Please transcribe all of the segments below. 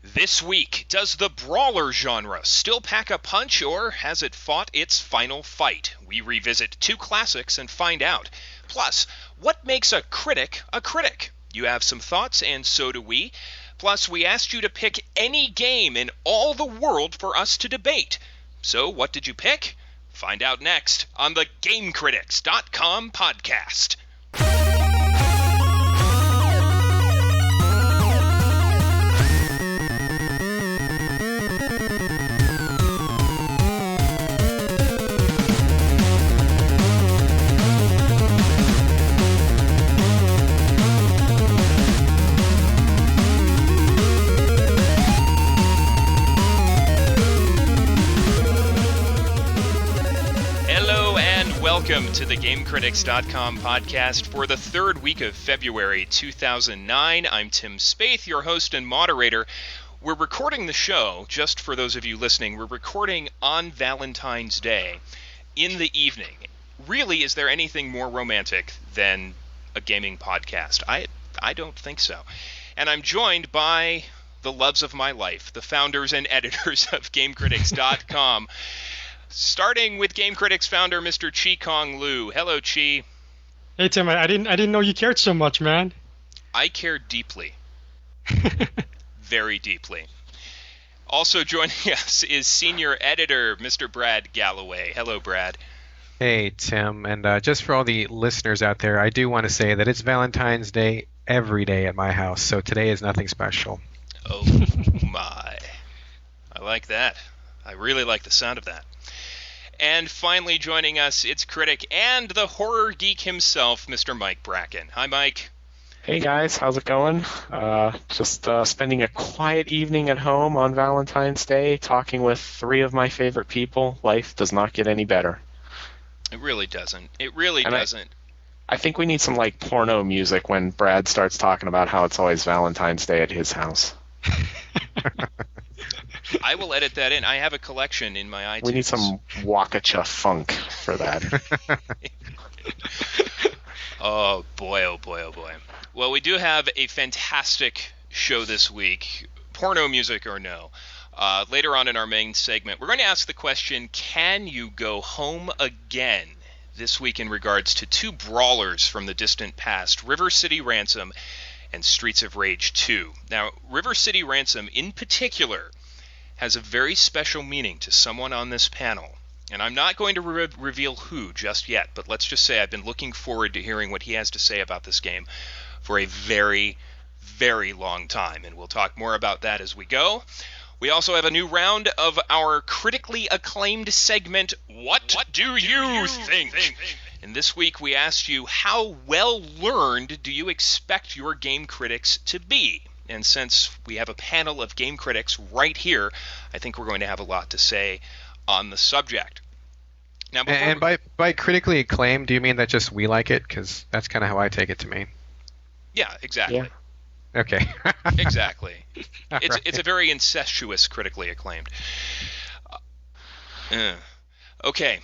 This week, does the brawler genre still pack a punch, or has it fought its final fight? We revisit two classics and find out. Plus, what makes a critic a critic? You have some thoughts, and so do we. Plus, we asked you to pick any game in all the world for us to debate. So, what did you pick? Find out next on the GameCritics.com podcast. Welcome to the GameCritics.com podcast for the third week of February 2009. I'm Tim Spaeth, your host and moderator. We're recording the show, just for those of you listening, we're recording on Valentine's Day in the evening. Really, is there anything more romantic than a gaming podcast? I don't think so. And I'm joined by the loves of my life, the founders and editors of GameCritics.com. Starting with Game Critics founder Mr. Chi Kong Liu. Hello, Chi. Hey Tim, I didn't know you cared so much, man. I care deeply. Very deeply. Also joining us is senior editor Mr. Brad Gallaway. Hello, Brad. Hey, Tim, and just for all the listeners out there, I do want to say that it's Valentine's Day every day at my house, so today is nothing special. Oh my. I like that. I really like the sound of that. And finally joining us, it's critic and the horror geek himself, Mr. Mike Bracken. Hi, Mike. Hey, guys. How's it going? Just spending a quiet evening at home on Valentine's Day, talking with three of my favorite people. Life does not get any better. It really doesn't. It really doesn't. I think we need some, porno music when Brad starts talking about how it's always Valentine's Day at his house. I will edit that in. I have a collection in my iTunes. We need some Wakacha funk for that. Oh boy, oh boy, oh boy. Well, we do have a fantastic show this week, porno music or no. Later on in our main segment, we're going to ask the question, can you go home again? This week in regards to two brawlers from the distant past, River City Ransom and Streets of Rage 2. Now, River City Ransom in particular has a very special meaning to someone on this panel. And I'm not going to reveal who just yet, but let's just say I've been looking forward to hearing what he has to say about this game for a very, very long time. And we'll talk more about that as we go. We also have a new round of our critically acclaimed segment, What Do You Think? And this week we asked you, how well learned do you expect your game critics to be? And since we have a panel of game critics right here, I think we're going to have a lot to say on the subject. Now, and by critically acclaimed, do you mean that just we like it? Because that's kind of how I take it to mean. Yeah, exactly. Yeah. Okay. Exactly. Right. It's a very incestuous critically acclaimed. Okay.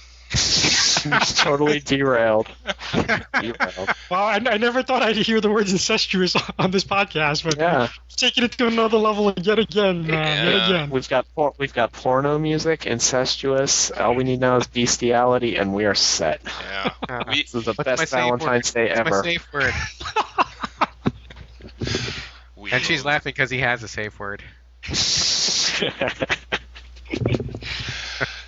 Totally derailed. Wow, I never thought I'd hear the words incestuous on this podcast, but Yeah. taking it to another level yet again. We've got porno music, incestuous. All we need now is bestiality, and we are set. Yeah. This is the What's my best safe Valentine's word? Day ever. What's my safe word? And she's laughing because he has a safe word.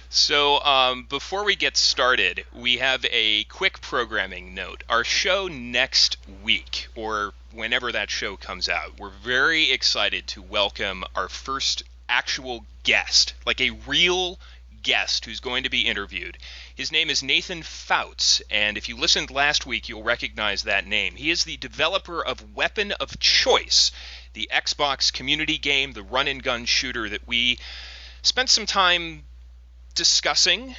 So before we get started, we have a quick programming note. Our show next week, or whenever that show comes out, we're very excited to welcome our first actual guest, like a real guest who's going to be interviewed. His name is Nathan Fouts, and if you listened last week, you'll recognize that name. He is the developer of Weapon of Choice, the Xbox community game, the run-and-gun shooter that we spent some time discussing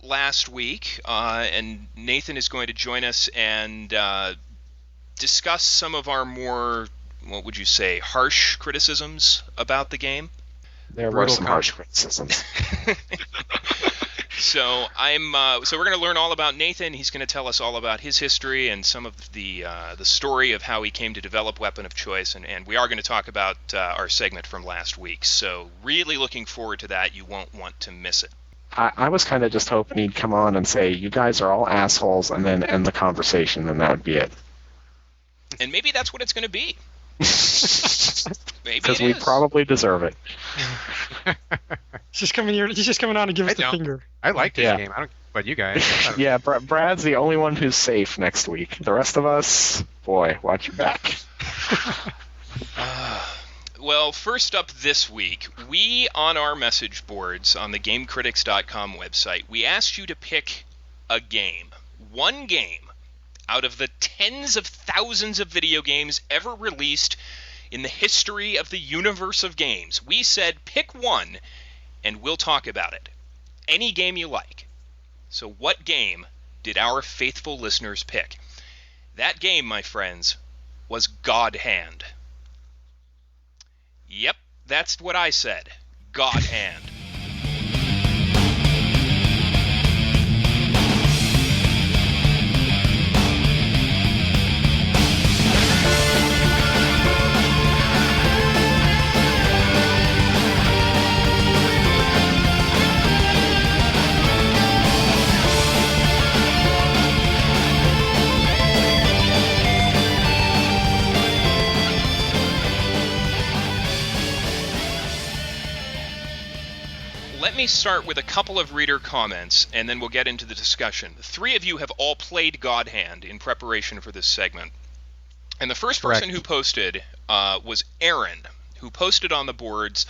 last week, and Nathan is going to join us and discuss some of our more, what would you say, harsh criticisms about the game. There were some harsh criticisms. So we're going to learn all about Nathan. He's going to tell us all about his history and some of the story of how he came to develop Weapon of Choice, and we are going to talk about our segment from last week. So really looking forward to that. You won't want to miss it. I was kind of just hoping he'd come on and say, "You guys are all assholes," and then end the conversation, and that would be it. And maybe that's what it's going to be. Maybe Because it we is. probably deserve it. He's just coming here. He's just coming on to give us the know. finger. I like this Yeah. game. I don't know about you guys. Yeah, Brad's the only one who's safe next week. The rest of us, boy, watch your back. Well, first up this week, we on our message boards on the GameCritics.com website, we asked you to pick a game, one game, out of the tens of thousands of video games ever released in the history of the universe of games. We said pick one, and we'll talk about it. Any game you like. So what game did our faithful listeners pick? That game, my friends, was God Hand. Yep, that's what I said. God Hand. Let me start with a couple of reader comments, and then we'll get into the discussion. Three of you have all played God Hand in preparation for this segment. And the first person Correct. who posted was Aaron, who posted on the boards,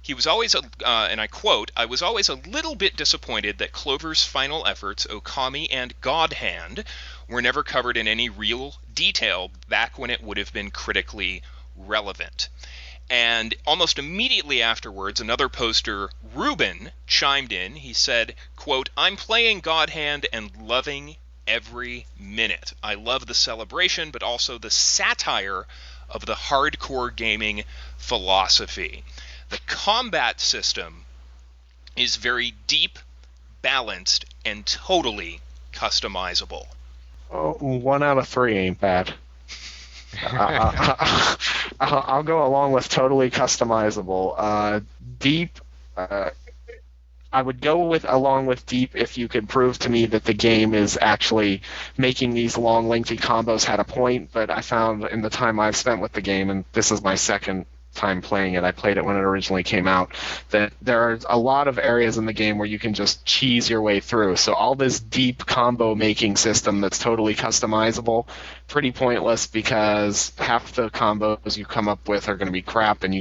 he was always, and I quote, "I was always a little bit disappointed that Clover's final efforts, Okami and God Hand, were never covered in any real detail back when it would have been critically relevant." And almost immediately afterwards, another poster, Ruben, chimed in. He said, quote, "I'm playing God Hand and loving every minute. I love the celebration, but also the satire of the hardcore gaming philosophy. The combat system is very deep, balanced, and totally customizable." Oh, 1 out of 3 ain't bad. I'll go along with totally customizable. Deep, I would go along with deep if you could prove to me that the game is actually making these long, lengthy combos had a point, but I found in the time I've spent with the game, and this is my second time playing it, I played it when it originally came out, that there are a lot of areas in the game where you can just cheese your way through. So all this deep combo making system that's totally customizable, pretty pointless because half the combos you come up with are going to be crap, and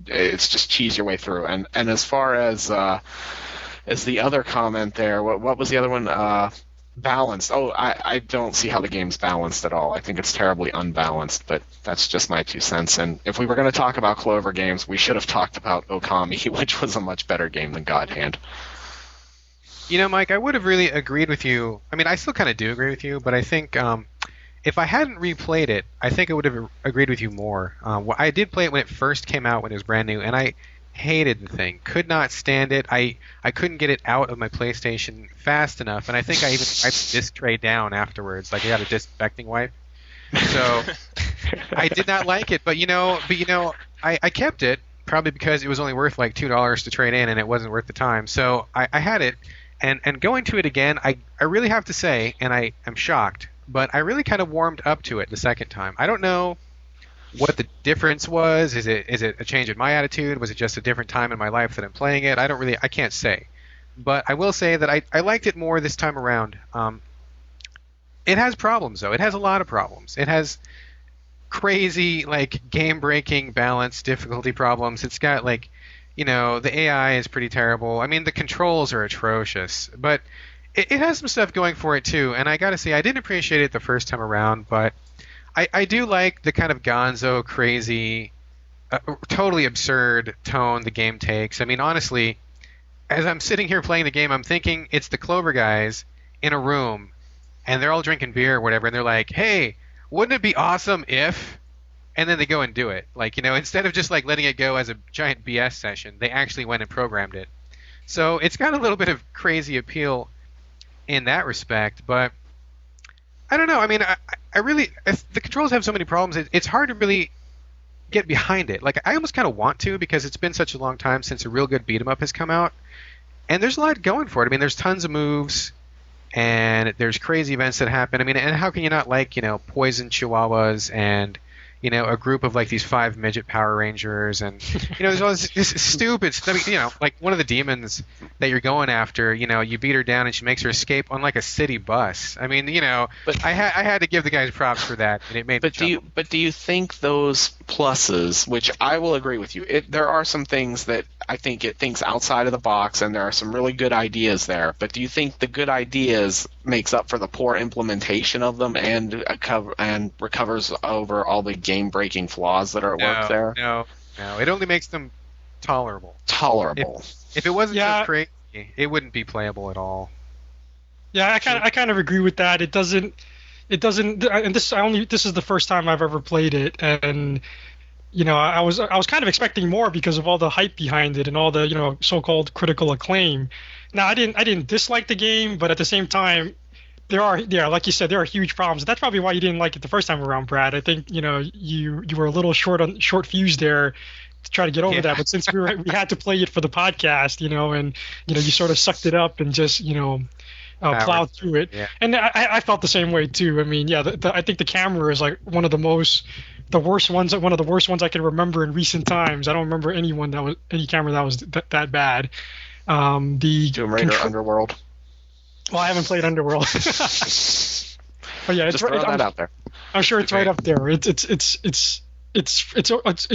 it's just cheese your way through. And as far as the other comment there, what was the other one? Balanced. Oh, I don't see how the game's balanced at all. I think it's terribly unbalanced, but that's just my 2 cents. And if we were going to talk about Clover games, we should have talked about Okami, which was a much better game than God Hand. You know, Mike, I would have really agreed with you. I mean, I still kind of do agree with you, but I think if I hadn't replayed it, I think I would have agreed with you more. I did play it when it first came out, when it was brand new, and I hated the thing. Could not stand it. I couldn't get it out of my PlayStation fast enough, and I think I even wiped the disc tray down afterwards. Like I got a disinfecting wipe. So I did not like it, but I kept it probably because it was only worth like $2 to trade in, and it wasn't worth the time. So I had it, and going to it again, I really have to say, and I am shocked, but I really kind of warmed up to it the second time. I don't know what the difference was. Is it a change in my attitude? Was it just a different time in my life that I'm playing it? I can't say. But I will say that I liked it more this time around. It has problems, though. It has a lot of problems. It has crazy, like, game-breaking balance difficulty problems. It's got, like, the AI is pretty terrible. I mean, the controls are atrocious. But it has some stuff going for it, too. And I got to say, I didn't appreciate it the first time around, but I do like the kind of gonzo, crazy, totally absurd tone the game takes. I mean, honestly, as I'm sitting here playing the game, I'm thinking it's the Clover guys in a room, and they're all drinking beer or whatever, and they're like, "Hey, wouldn't it be awesome if?" And then they go and do it. Like, instead of just like letting it go as a giant BS session, they actually went and programmed it. So it's got a little bit of crazy appeal in that respect, but I don't know. I mean, I really, the controls have so many problems. It's hard to really get behind it. Like, I almost kind of want to, because it's been such a long time since a real good beat 'em up has come out, and there's a lot going for it. I mean, there's tons of moves, and there's crazy events that happen. I mean, and how can you not like, poison chihuahuas and a group of like these 5 midget Power Rangers, and there's all this stupid stuff. Like one of the demons that you're going after, you beat her down and she makes her escape on like a city bus. I mean, But I had to give the guys props for that, and it made. But do you think those pluses, which I will agree with you, there are some things that I think it thinks outside of the box, and there are some really good ideas there. But do you think the good ideas makes up for the poor implementation of them and recovers over all the game-breaking flaws that are at work there? No. It only makes them tolerable. Tolerable. If it wasn't so crazy, it wouldn't be playable at all. Yeah, I kind of agree with that. It doesn't, and this is the first time I've ever played it, and I was kind of expecting more because of all the hype behind it and all the so-called critical acclaim. Now I didn't dislike the game, but at the same time, like you said, there are huge problems. That's probably why you didn't like it the first time around, Brad. I think you were a little short fuse there to try to get over that. But since we had to play it for the podcast, and you sort of sucked it up and just plowed through it. Yeah. And I felt the same way too. I mean, I think the camera is like one of the worst ones I can remember in recent times. I don't remember any camera that was that bad. The Tomb Raider Underworld. Well, I haven't played Underworld. But yeah, just throw that out there. I'm sure it's right up there. It's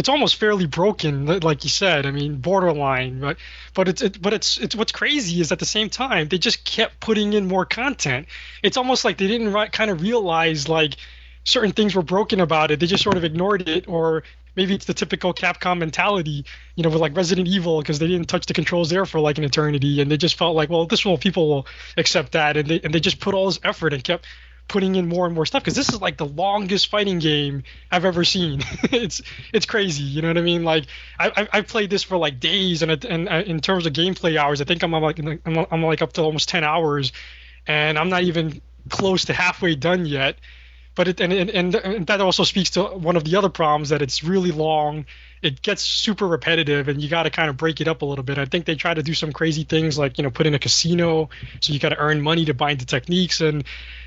almost fairly broken, like you said. I mean, borderline. But it's what's crazy is at the same time they just kept putting in more content. It's almost like they didn't kind of realize like certain things were broken about it. They just sort of ignored it, or maybe it's the typical Capcom mentality, with like Resident Evil, because they didn't touch the controls there for like an eternity, and they just felt like, well, people will accept that, and they just put all this effort and kept putting in more and more stuff, because this is like the longest fighting game I've ever seen. It's crazy, you know what I mean? Like I played this for like days, and in terms of gameplay hours, I think I'm like up to almost 10 hours, and I'm not even close to halfway done yet. But and that also speaks to one of the other problems, that it's really long. It gets super repetitive, and you got to kind of break it up a little bit. I think they try to do some crazy things like put in a casino, so you got to earn money to buy into techniques, and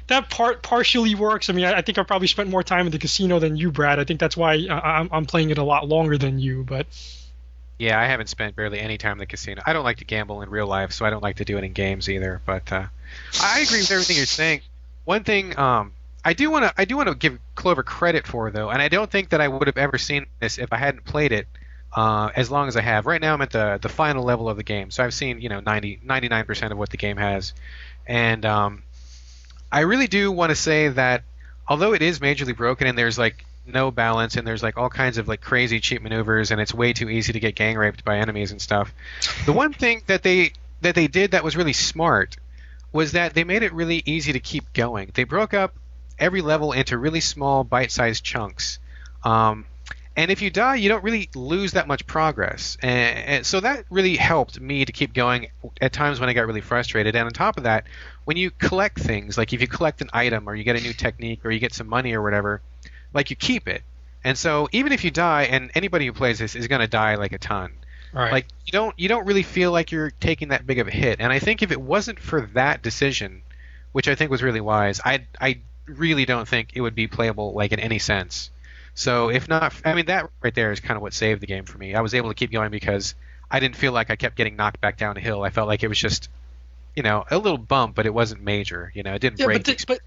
that partially works. I mean, I think I probably spent more time in the casino than you, Brad. I think that's why I'm playing it a lot longer than you. But yeah, I haven't spent barely any time in the casino. I don't like to gamble in real life, so I don't like to do it in games either. But I agree with everything you're saying. One thing. I do want to give Clover credit for, though, and I don't think that I would have ever seen this if I hadn't played it as long as I have. Right now I'm at the final level of the game, so I've seen 99% of what the game has, and I really do want to say that although it is majorly broken and there's like no balance and there's like all kinds of like crazy cheap maneuvers and it's way too easy to get gang raped by enemies and stuff, the one thing that they did that was really smart was that they made it really easy to keep going. They broke up every level into really small bite-sized chunks, and if you die you don't really lose that much progress, and so that really helped me to keep going at times when I got really frustrated. And on top of that, when you collect things, like if you collect an item or you get a new technique or you get some money or whatever, like you keep it, and so even if you die, and anybody who plays this is going to die like a ton, right. Like you don't really feel like you're taking that big of a hit. And I think if it wasn't for that decision, which I think was really wise, I really don't think it would be playable like in any sense. So if not, I mean, that right there is kind of what saved the game for me. I was able to keep going because I didn't feel like I kept getting knocked back down a hill. I felt like it was just a little bump, but it wasn't major. It didn't break.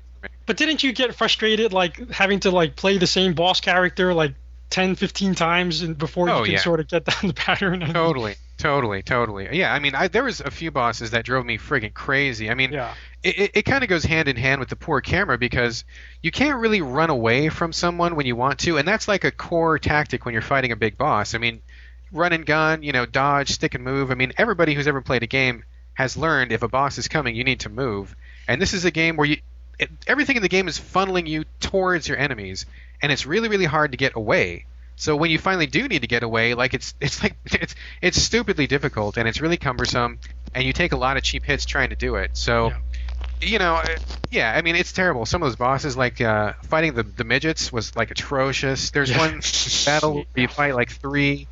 But didn't you get frustrated like having to like play the same boss character like 10, 15 times before you can sort of get down the pattern? Totally. Yeah, I mean, there was a few bosses that drove me friggin' crazy. I mean, it kind of goes hand in hand with the poor camera, because you can't really run away from someone when you want to, and that's like a core tactic when you're fighting a big boss. I mean, run and gun, dodge, stick and move. I mean, everybody who's ever played a game has learned if a boss is coming, you need to move. And this is a game where everything in the game is funneling you towards your enemies, and it's really, really hard to get away. So when you finally do need to get away, like it's stupidly difficult, and it's really cumbersome. and you take a lot of cheap hits trying to do it. So, I mean, it's terrible. Some of those bosses, like fighting the midgets, was like atrocious. There's one battle where you fight like three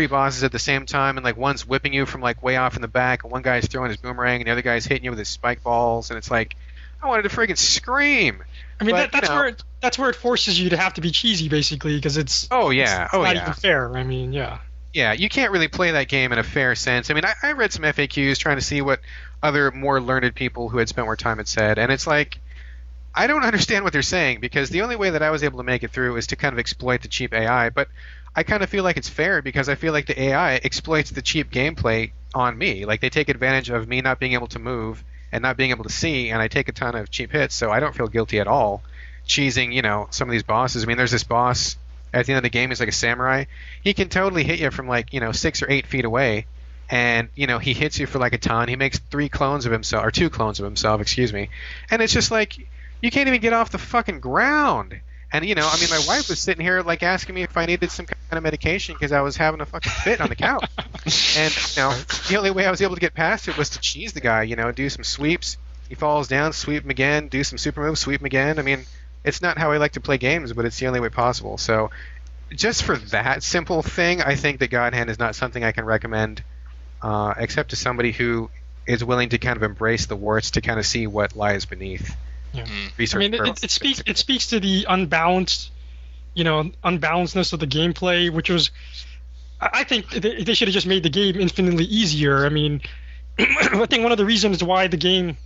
bosses at the same time, and like one's whipping you from like way off in the back, and one guy's throwing his boomerang, and the other guy's hitting you with his spike balls, and it's like, I wanted to friggin' scream. I mean, But, that's where it forces you to have to be cheesy, basically, because it's not even fair. I mean, Yeah, you can't really play that game in a fair sense. I mean, I read some FAQs trying to see what other more learned people who had spent more time had said, and it's like, I don't understand what they're saying, because the only way that I was able to make it through is to kind of exploit the cheap AI, but I kind of feel like it's fair because I feel like the AI exploits the cheap gameplay on me. Like, they take advantage of me not being able to move and not being able to see, and I take a ton of cheap hits, so I don't feel guilty at all cheesing, some of these bosses. I mean, there's this boss at the end of the game, he's like a samurai. He can totally hit you from like, 6 or 8 feet away, and, he hits you for like a ton. He makes 2 clones of himself, and it's just like, you can't even get off the fucking ground. And, my wife was sitting here, like, asking me if I needed some kind of medication because I was having a fucking fit on the couch. And, the only way I was able to get past it was to cheese the guy, do some sweeps. He falls down, sweep him again, do some super moves, sweep him again. I mean, it's not how I like to play games, but it's the only way possible. So, just for that simple thing, I think that God Hand is not something I can recommend, except to somebody who is willing to kind of embrace the warts to kind of see what lies beneath. Yeah. I mean, it speaks to the unbalancedness of the gameplay, which was, I think they should have just made the game infinitely easier. I mean, I think one of the reasons why the game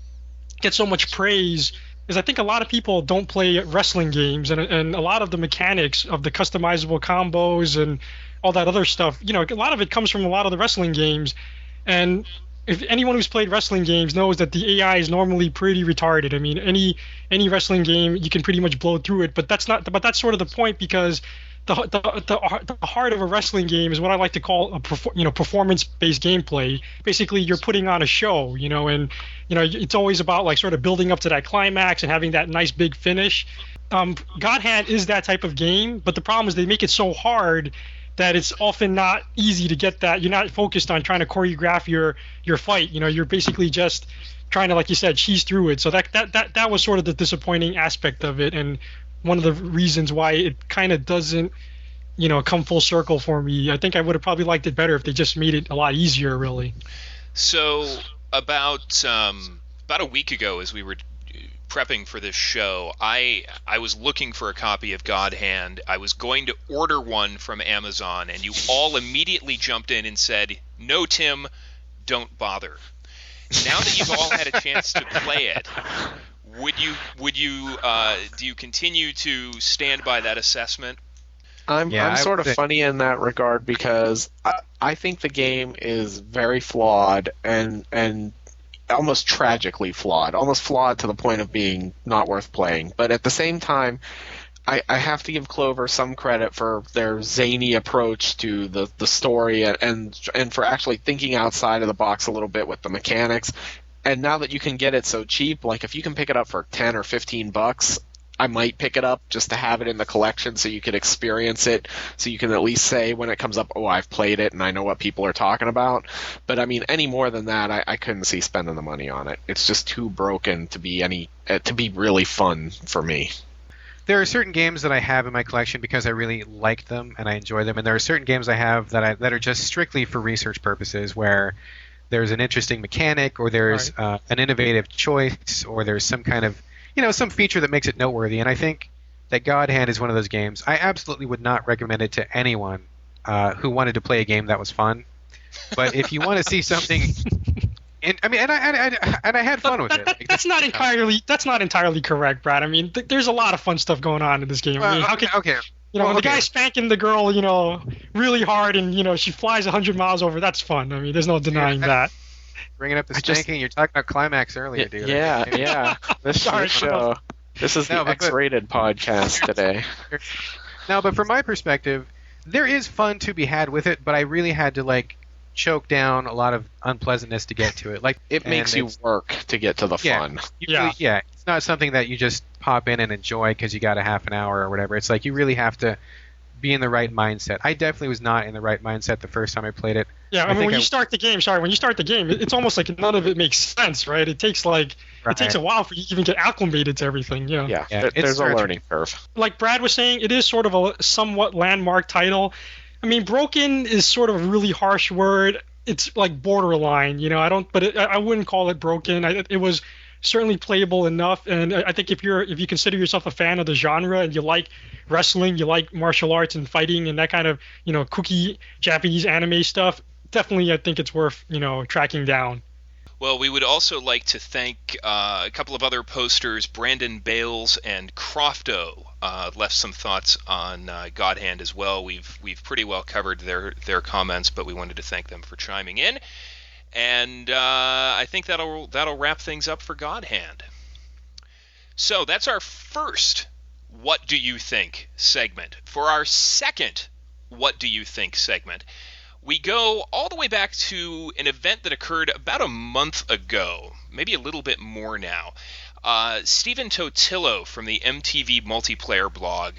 gets so much praise is I think a lot of people don't play wrestling games, and a lot of the mechanics of the customizable combos and all that other stuff, a lot of it comes from a lot of the wrestling games, and if anyone who's played wrestling games knows that the AI is normally pretty retarded. I mean, any wrestling game you can pretty much blow through it, but that's that's sort of the point, because the heart of a wrestling game is what I like to call a performance-based gameplay. Basically, you're putting on a show, and it's always about like sort of building up to that climax and having that nice big finish. God Hand is that type of game, but the problem is they make it so hard that it's often not easy to get that. You're not focused on trying to choreograph your fight. You're basically just trying to, like you said, cheese through it. So that was sort of the disappointing aspect of it, and one of the reasons why it kind of doesn't, come full circle for me. I think I would have probably liked it better if they just made it a lot easier, really. So about a week ago, as we were prepping for this show, I was looking for a copy of God Hand. I was going to order one from Amazon, and you all immediately jumped in and said, "No, Tim, don't bother." Now that you've all had a chance to play it, do you continue to stand by that assessment? I'm sort of funny in that regard, because I think the game is very flawed and almost tragically flawed, almost flawed to the point of being not worth playing. But at the same time, I have to give Clover some credit for their zany approach to the story and for actually thinking outside of the box a little bit with the mechanics. And now that you can get it so cheap, like if you can pick it up for $10 or $15, I might pick it up just to have it in the collection so you can experience it, so you can at least say when it comes up, oh, I've played it and I know what people are talking about. But I mean, any more than that, I couldn't see spending the money on it. It's just too broken to be really fun for me. There are certain games that I have in my collection because I really like them and I enjoy them, and there are certain games I have that are just strictly for research purposes, where there's an interesting mechanic, or there's an innovative choice, or there's some kind of some feature that makes it noteworthy. And I think that God Hand is one of those games. I absolutely would not recommend it to anyone who wanted to play a game that was fun. But if you want to see something, and I had fun with it. That's not entirely correct, Brad. I mean, there's a lot of fun stuff going on in this game. I mean, the guy spanking the girl, really hard, and she flies 100 miles over. That's fun. I mean, there's no denying that. Bringing up the spanking, you're talking about climax earlier, dude. Yeah. This show. This is the X-rated podcast today. No, but from my perspective, there is fun to be had with it, but I really had to choke down a lot of unpleasantness to get to it. It makes you work to get to the fun. Yeah. It's not something that you just pop in and enjoy because you got a half an hour or whatever. It's like you really have to be in the right mindset. I definitely was not in the right mindset the first time I played it. Yeah, I mean, when you start the game, it's almost like none of it makes sense, right? It takes it takes a while for you to even get acclimated to everything. Yeah. There's a learning curve. Like Brad was saying, it is sort of a somewhat landmark title. I mean, broken is sort of a really harsh word. It's like borderline, I wouldn't call it broken. It was certainly playable enough, and I think if you consider yourself a fan of the genre and you like wrestling, you like martial arts and fighting and that kind of kooky Japanese anime stuff, definitely I think it's worth tracking down. Well, we would also like to thank a couple of other posters, Brandon Bales and Crofto, left some thoughts on God Hand as well. We've pretty well covered their comments, but we wanted to thank them for chiming in. And I think that'll wrap things up for God Hand. So that's our first What Do You Think segment. For our second What Do You Think segment, we go all the way back to an event that occurred about a month ago, maybe a little bit more now. Stephen Totillo from the MTV Multiplayer blog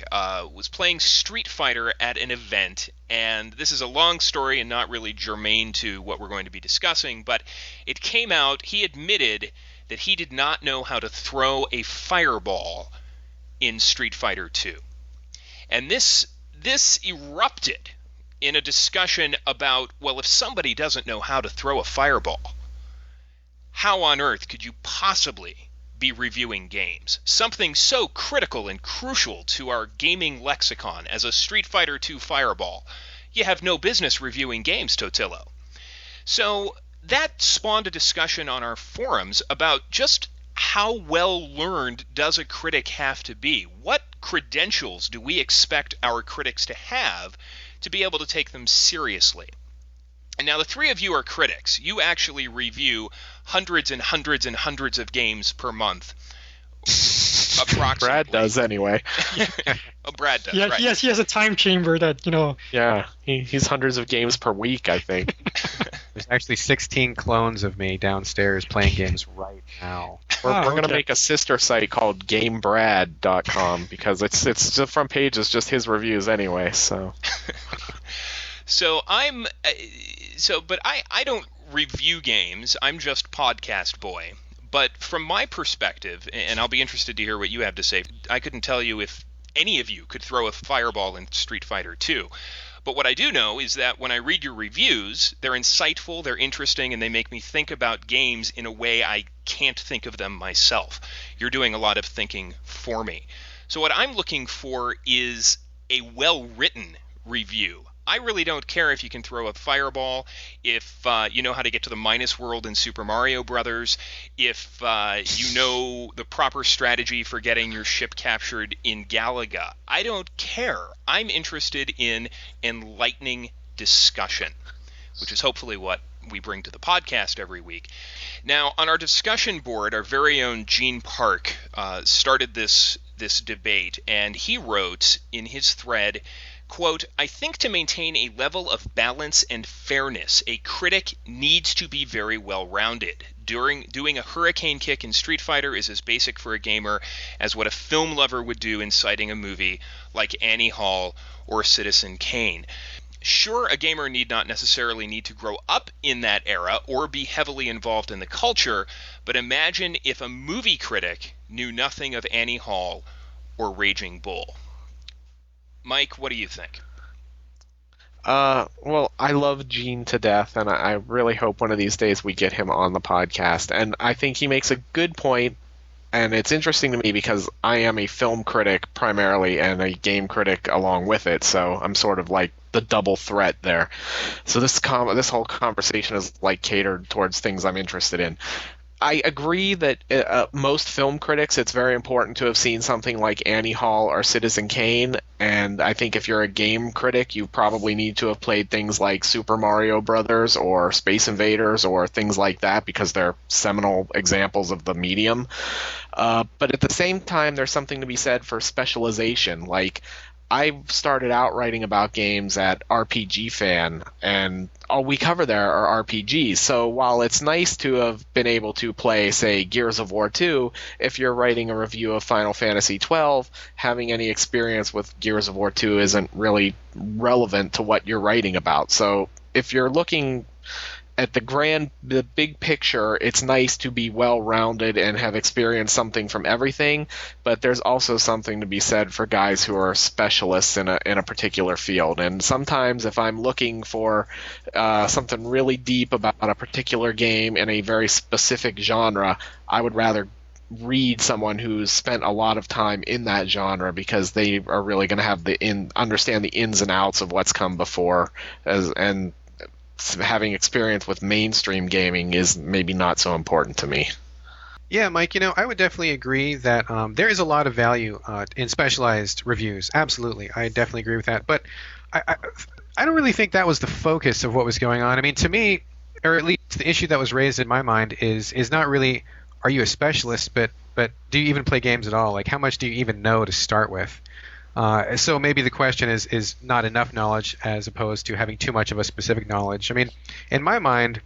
was playing Street Fighter at an event, and this is a long story and not really germane to what we're going to be discussing, but it came out, he admitted that he did not know how to throw a fireball in Street Fighter 2. And this erupted in a discussion about, well, if somebody doesn't know how to throw a fireball, how on earth could you possibly be reviewing games? Something so critical and crucial to our gaming lexicon as a Street Fighter 2 fireball. You have no business reviewing games, Totillo. So that spawned a discussion on our forums about just how well learned does a critic have to be? What credentials do we expect our critics to have to be able to take them seriously? And now the three of you are critics. You actually review hundreds and hundreds and hundreds of games per month. Approximately. Brad does anyway. Oh, Brad does, yeah, right. He has a time chamber that, Yeah, he's hundreds of games per week, I think. There's actually 16 clones of me downstairs playing games right now. We're going to make a sister site called GameBrad.com because it's the front page is just his reviews anyway, so... But I don't review games. I'm just podcast boy. But from my perspective, and I'll be interested to hear what you have to say, I couldn't tell you if any of you could throw a fireball in Street Fighter 2. But what I do know is that when I read your reviews, they're insightful, they're interesting, and they make me think about games in a way I can't think of them myself. You're doing a lot of thinking for me. So what I'm looking for is a well-written review. I really don't care if you can throw a fireball, if you know how to get to the minus world in Super Mario Brothers, if you know the proper strategy for getting your ship captured in Galaga. I don't care. I'm interested in enlightening discussion, which is hopefully what we bring to the podcast every week. Now, on our discussion board, our very own Gene Park started this debate, and he wrote in his thread, quote, I think to maintain a level of balance and fairness, a critic needs to be very well-rounded. Doing a hurricane kick in Street Fighter is as basic for a gamer as what a film lover would do in citing a movie like Annie Hall or Citizen Kane. Sure, a gamer need not necessarily need to grow up in that era or be heavily involved in the culture, but imagine if a movie critic knew nothing of Annie Hall or Raging Bull. Mike, what do you think? Well, I love Gene to death, and I really hope one of these days we get him on the podcast. And I think he makes a good point, and it's interesting to me because I am a film critic primarily and a game critic along with it, so I'm sort of like the double threat there. So this whole conversation is like catered towards things I'm interested in. I agree that most film critics, it's very important to have seen something like Annie Hall or Citizen Kane, and I think if you're a game critic, you probably need to have played things like Super Mario Brothers or Space Invaders or things like that because they're seminal examples of the medium. But at the same time, there's something to be said for specialization. Like, I started out writing about games at RPG Fan, and all we cover there are RPGs. So while it's nice to have been able to play, say, Gears of War 2, if you're writing a review of Final Fantasy 12, having any experience with Gears of War 2 isn't really relevant to what you're writing about. So if you're looking at the big picture, it's nice to be well-rounded and have experienced something from everything, but there's also something to be said for guys who are specialists in a particular field. And sometimes if I'm looking for something really deep about a particular game in a very specific genre, I would rather read someone who's spent a lot of time in that genre, because they are really going to have understand the ins and outs of what's come before, and having experience with mainstream gaming is maybe not so important to me. Yeah, Mike, I would definitely agree that there is a lot of value in specialized reviews. Absolutely. I definitely agree with that. But I don't really think that was the focus of what was going on. I mean, to me, or at least the issue that was raised in my mind is not really, are you a specialist, but do you even play games at all? Like, how much do you even know to start with? So maybe the question is not enough knowledge as opposed to having too much of a specific knowledge. I mean, in my mind,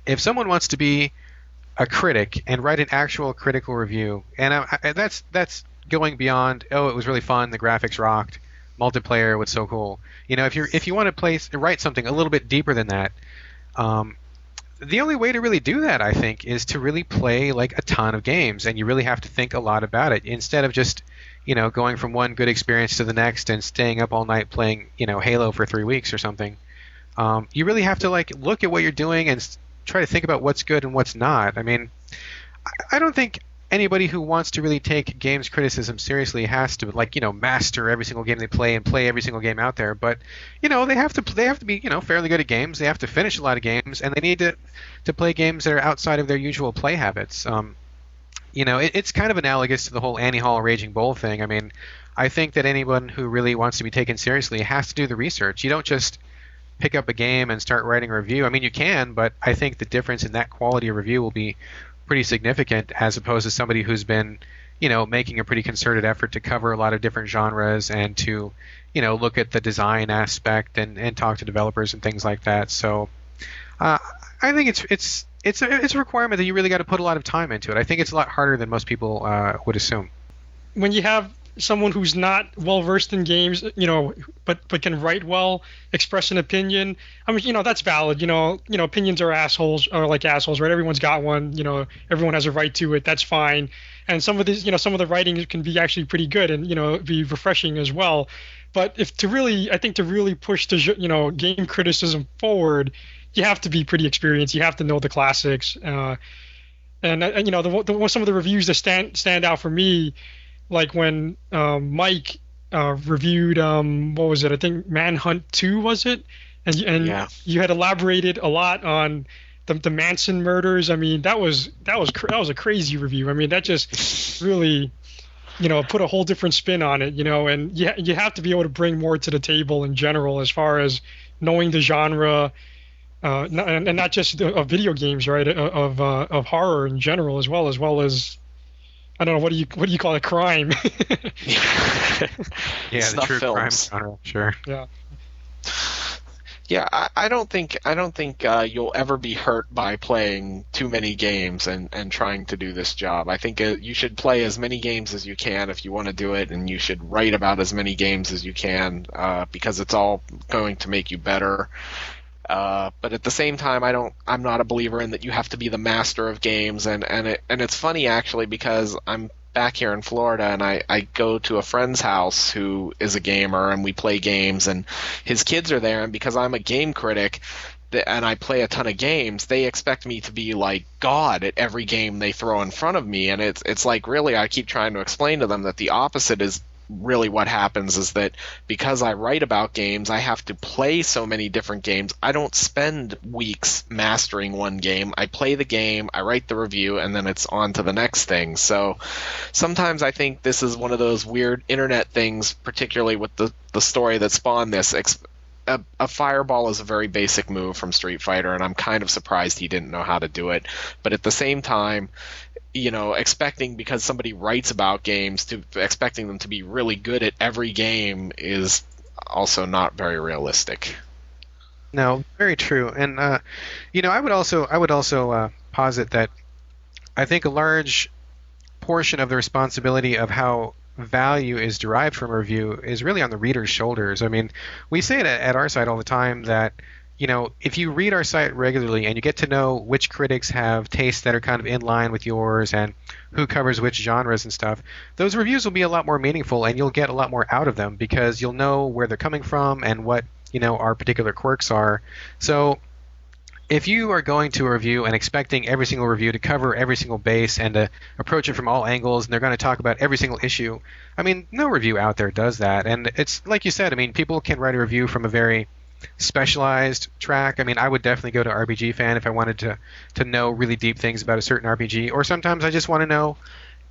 if someone wants to be a critic and write an actual critical review, and that's going beyond, oh, it was really fun, the graphics rocked, multiplayer was so cool. If you want to write something a little bit deeper than that, the only way to really do that, I think, is to really play like a ton of games, and you really have to think a lot about it instead of just going from one good experience to the next and staying up all night playing, Halo for 3 weeks or something. You really have to look at what you're doing and try to think about what's good and what's not. I mean, I don't think anybody who wants to really take games criticism seriously has to master every single game they play and play every single game out there. But they have to be fairly good at games. They have to finish a lot of games, and they need to play games that are outside of their usual play habits. It's kind of analogous to the whole Annie Hall Raging Bull thing. I mean, I think that anyone who really wants to be taken seriously has to do the research. You don't just pick up a game and start writing a review. I mean, you can, but I think the difference in that quality of review will be pretty significant as opposed to somebody who's been, making a pretty concerted effort to cover a lot of different genres and to, look at the design aspect and talk to developers and things like that. So I think it's a requirement that you really got to put a lot of time into it. I think it's a lot harder than most people would assume. When you have someone who's not well versed in games, but can write well, express an opinion, I mean, that's valid. Opinions are like assholes, right? Everyone's got one. Everyone has a right to it. That's fine. And some of these, some of the writing can be actually pretty good and be refreshing as well. But to really push the game criticism forward, you have to be pretty experienced. You have to know the classics. Some of the reviews that stand out for me, like when Mike reviewed what was it? I think Manhunt 2, was it? And yeah. You had elaborated a lot on the Manson murders. I mean, that was a crazy review. I mean, that just really put a whole different spin on it. And you have to be able to bring more to the table in general as far as knowing the genre. And not just of video games, right? Of horror in general, as well as I don't know, what do you call it? Crime. Yeah, the true crime genre, sure. Yeah. Yeah, I don't think you'll ever be hurt by playing too many games and trying to do this job. I think you should play as many games as you can if you want to do it, and you should write about as many games as you can because it's all going to make you better. But at the same time, I'm not a believer in that you have to be the master of games, and it's funny actually because I'm back here in Florida and I go to a friend's house who is a gamer and we play games and his kids are there, and because I'm a game critic and I play a ton of games, they expect me to be like God at every game they throw in front of me, and it's like really I keep trying to explain to them that the opposite is really what happens, is that because I write about games, I have to play so many different games. I don't spend weeks mastering one game. I play the game, I write the review, and then it's on to the next thing. So sometimes I think this is one of those weird internet things, particularly with the story that spawned this. a fireball is a very basic move from Street Fighter, and I'm kind of surprised he didn't know how to do it. But at the same time, expecting, because somebody writes about games, to expecting them to be really good at every game is also not very realistic. No, very true. And I would also posit that I think a large portion of the responsibility of how value is derived from a review is really on the reader's shoulders. I mean, we say it at our site all the time that, if you read our site regularly and you get to know which critics have tastes that are kind of in line with yours and who covers which genres and stuff, those reviews will be a lot more meaningful and you'll get a lot more out of them because you'll know where they're coming from and what, our particular quirks are. So if you are going to a review and expecting every single review to cover every single base and to approach it from all angles, and they're going to talk about every single issue, I mean, no review out there does that. And it's like you said, I mean, people can write a review from a very specialized track. I mean, I would definitely go to RPG Fan if I wanted to know really deep things about a certain RPG, or sometimes I just want to know,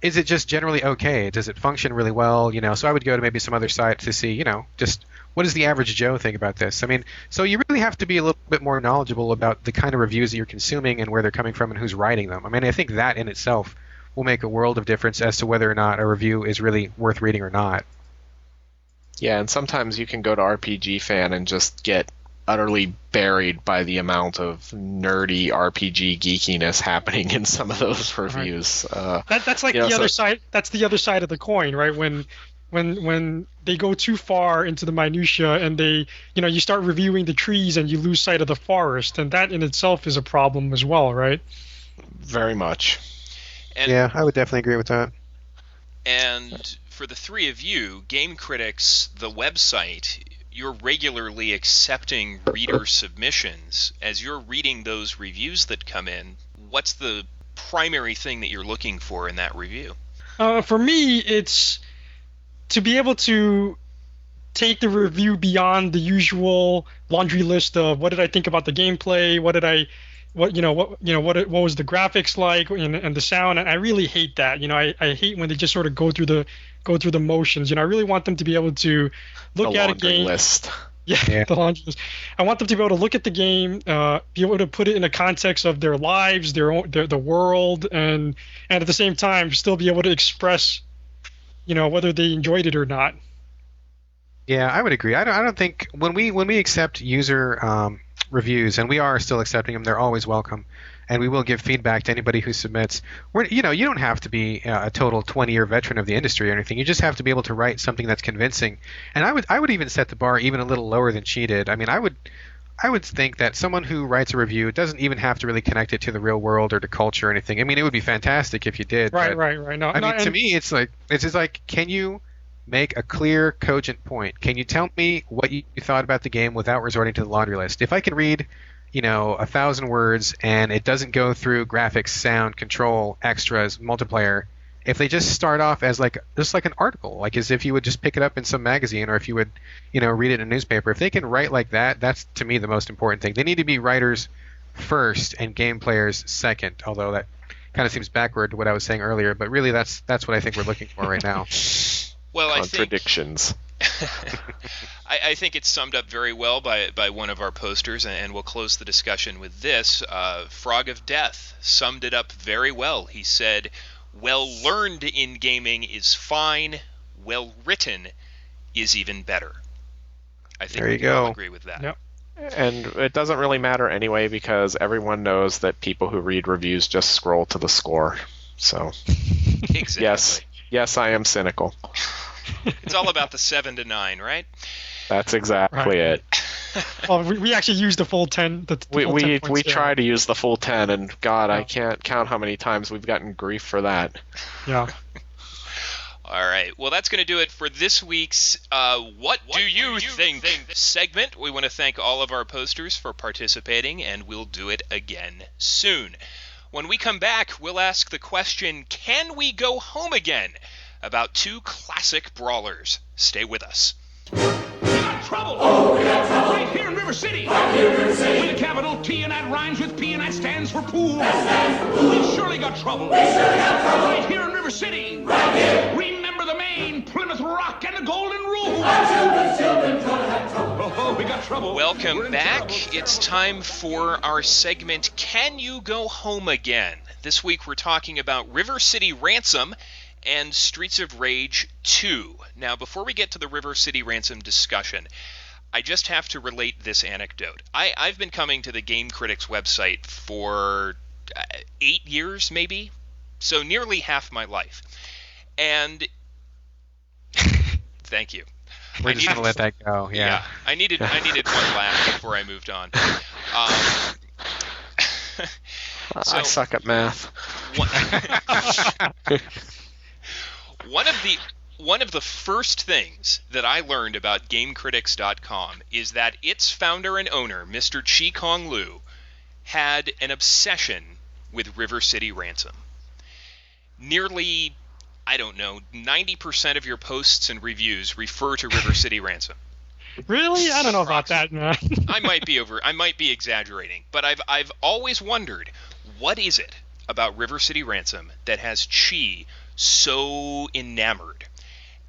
is it just generally okay? Does it function really well? So I would go to maybe some other site to see, just what does the average Joe think about this? I mean, so you really have to be a little bit more knowledgeable about the kind of reviews that you're consuming and where they're coming from and who's writing them. I mean, I think that in itself will make a world of difference as to whether or not a review is really worth reading or not. Yeah, and sometimes you can go to RPG Fan and just get utterly buried by the amount of nerdy RPG geekiness happening in some of those reviews. That's like the other side. That's the other side of the coin, right? When they go too far into the minutia and they, you start reviewing the trees and you lose sight of the forest, and that in itself is a problem as well, right? Very much. And, yeah, I would definitely agree with that. And for the three of you, Game Critics, the website, you're regularly accepting reader submissions. As you're reading those reviews that come in, what's the primary thing that you're looking for in that review? For me, it's to be able to take the review beyond the usual laundry list of what did I think about the gameplay, what was the graphics like, and the sound. And I really hate that. I hate when they just sort of go through the motions. I really want them to be able to look at a game. List. Yeah, the laundry list. I want them to be able to look at the game, be able to put it in the context of their lives, the world, and at the same time still be able to express, whether they enjoyed it or not. Yeah, I would agree. I don't think when we accept user reviews, and we are still accepting them, they're always welcome, and we will give feedback to anybody who submits. You don't have to be a total 20-year veteran of the industry or anything. You just have to be able to write something that's convincing. And I would even set the bar even a little lower than she did. I mean, I would think that someone who writes a review doesn't even have to really connect it to the real world or to culture or anything. I mean, it would be fantastic if you did. Right. No, to me, it's just like, can you make a clear, cogent point? Can you tell me what you thought about the game without resorting to the laundry list? If I can read, 1,000 words and it doesn't go through graphics, sound, control, extras, multiplayer, if they just start off as just like an article, like as if you would just pick it up in some magazine or if you would, read it in a newspaper, if they can write like that, that's to me the most important thing. They need to be writers first and game players second, although that kind of seems backward to what I was saying earlier, but really that's what I think we're looking for right now. Well, Contradictions. I think it's summed up very well by one of our posters, and we'll close the discussion with this. Frog of Death summed it up very well. He said, well learned in gaming is fine, well written is even better. I think we can all agree with that. Yep. And it doesn't really matter anyway because everyone knows that people who read reviews just scroll to the score. So, Exactly. Yes, I am cynical. It's all about the 7 to 9, right? That's exactly it. Well, we actually used the full 10. We try to use the full 10, and God, I can't count how many times we've gotten grief for that. Yeah. All right. Well, that's going to do it for this week's What Do You Think segment. We want to thank all of our posters for participating, and we'll do it again soon. When we come back, we'll ask the question, can we go home again? About two classic brawlers. Stay with us. We got trouble! Oh, we got trouble! Right here in River City! Right here in River City! With a capital T and that rhymes with P and that stands for pool! That stands for pool! We surely got trouble! We surely got trouble! Right here in River City! Right here! Remember the Maine, Plymouth Rock, and the Golden Rule! Our children's children gonna have trouble! Oh, we got got trouble. We're Welcome in back. trouble. It's time for our segment, Can You Go Home Again? This week we're talking about River City Ransom and Streets of Rage 2. Now, before we get to the River City Ransom discussion, I just have to relate this anecdote. I've been coming to the Game Critics website for 8 years, maybe, so nearly half my life. And thank you. We're just going to let that go. Yeah. I needed one laugh before I moved on. So, I suck at math. One of the first things that I learned about GameCritics.com is that its founder and owner, Mr. Chi Kong Lu, had an obsession with River City Ransom. Nearly, 90% of your posts and reviews refer to River City Ransom. Really? I don't know about that, man. I might be exaggerating, but I've always wondered, what is it about River City Ransom that has Chi so enamored?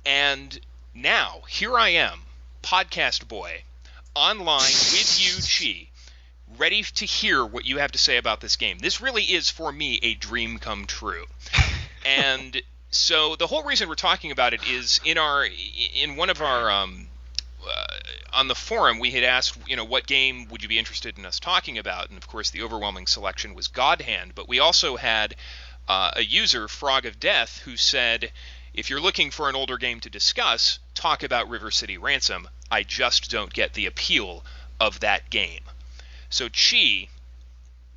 And now, here I am, podcast boy, online with you, Chi, ready to hear what you have to say about this game. This really is, for me, a dream come true. And so the whole reason we're talking about it is in one of our on the forum we had asked, what game would you be interested in us talking about? And of course the overwhelming selection was God Hand, but we also had a user, Frog of Death, who said, if you're looking for an older game to discuss, talk about River City Ransom. I just don't get the appeal of that game. So Chi,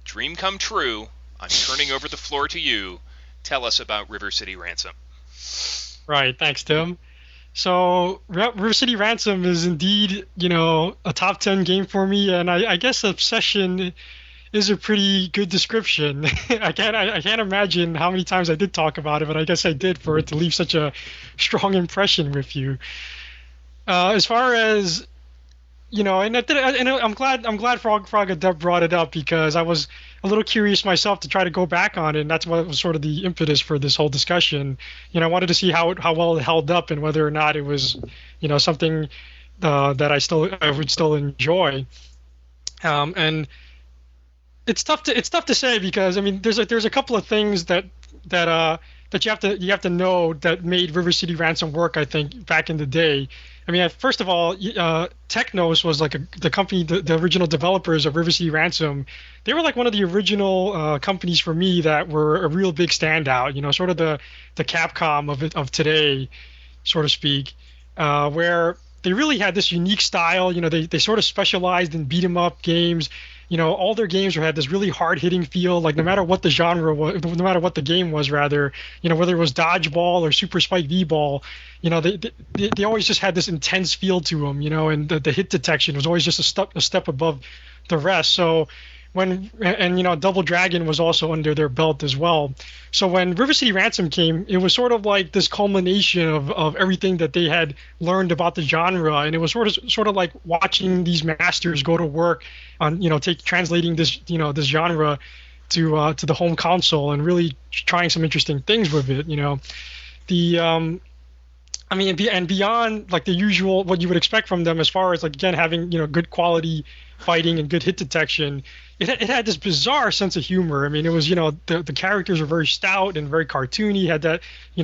dream come true, I'm turning over the floor to you. Tell us about River City Ransom. Right, thanks, Tim. So River City Ransom is indeed, a top 10 game for me, and I guess obsession is a pretty good description. I can't imagine how many times I did talk about it, but I guess I did for it to leave such a strong impression with you. As far as and I'm glad Frog of Death brought it up, because I was a little curious myself to try to go back on it, and that's what was sort of the impetus for this whole discussion. I wanted to see how well it held up and whether or not it was something that I would still enjoy. And it's tough to say, because there's a couple of things that you have to know that made River City Ransom work, I think, back in the day. First of all, Technos was like the company, the original developers of River City Ransom. They were like one of the original companies for me that were a real big standout. Sort of the Capcom of today, so to speak, where they really had this unique style. They sort of specialized in beat 'em up games. All their games had this really hard-hitting feel, like no matter what the genre was, no matter what the game was, rather, whether it was Dodgeball or Super Spike V-Ball, they always just had this intense feel to them, and the hit detection was always just a step above the rest. So Double Dragon was also under their belt as well. So when River City Ransom came, it was sort of like this culmination of everything that they had learned about the genre, and it was sort of like watching these masters go to work on translating this this genre to the home console and really trying some interesting things with it. And beyond like the usual what you would expect from them, as far as like, again, having good quality fighting and good hit detection, it had this bizarre sense of humor. It was the characters were very stout and very cartoony, had that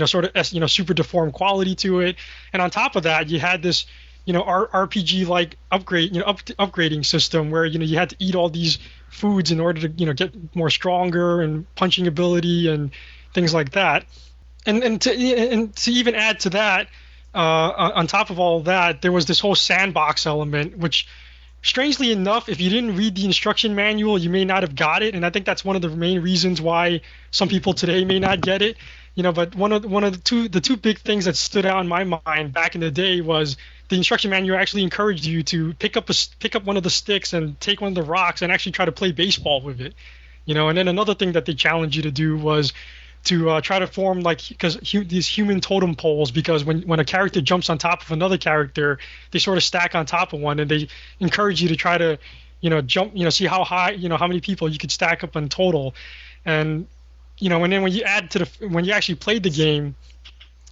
sort of super deformed quality to it, and on top of that you had this RPG like upgrading system where you had to eat all these foods in order to get more stronger and punching ability and things like that. And to even add to that, on top of all that, there was this whole sandbox element, which, strangely enough, if you didn't read the instruction manual, you may not have got it. And I think that's one of the main reasons why some people today may not get it. But one of the two big things that stood out in my mind back in the day was the instruction manual actually encouraged you to pick up one of the sticks and take one of the rocks and actually try to play baseball with it. And then another thing that they challenged you to do was to try to form these human totem poles, because when a character jumps on top of another character, they sort of stack on top of one, and they encourage you to try to jump, see how high, how many people you could stack up in total. And and then when you actually played the game,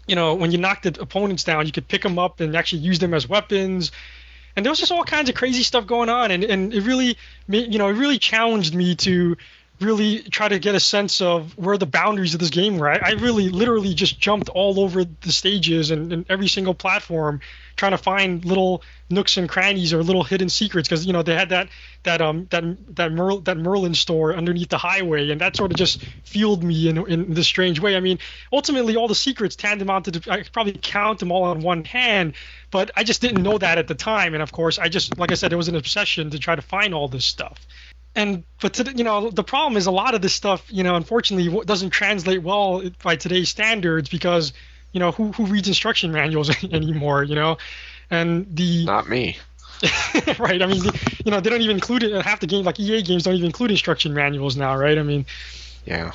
when you knocked the opponents down, you could pick them up and actually use them as weapons. and there was just all kinds of crazy stuff going on, and it really it really challenged me to really try to get a sense of where the boundaries of this game were. I really literally just jumped all over the stages and every single platform trying to find little nooks and crannies or little hidden secrets, because they had that Merlin store underneath the highway, and that sort of just fueled me in this strange way. I mean, ultimately all the secrets tantamount to, I could probably count them all on one hand, but I just didn't know that at the time, and of course I just, like I said, it was an obsession to try to find all this stuff. But the problem is a lot of this stuff, unfortunately doesn't translate well by today's standards, because who reads instruction manuals anymore, and not me. Right. I mean, they don't even include it. Half the game, like EA games, don't even include instruction manuals now, right? I mean, yeah.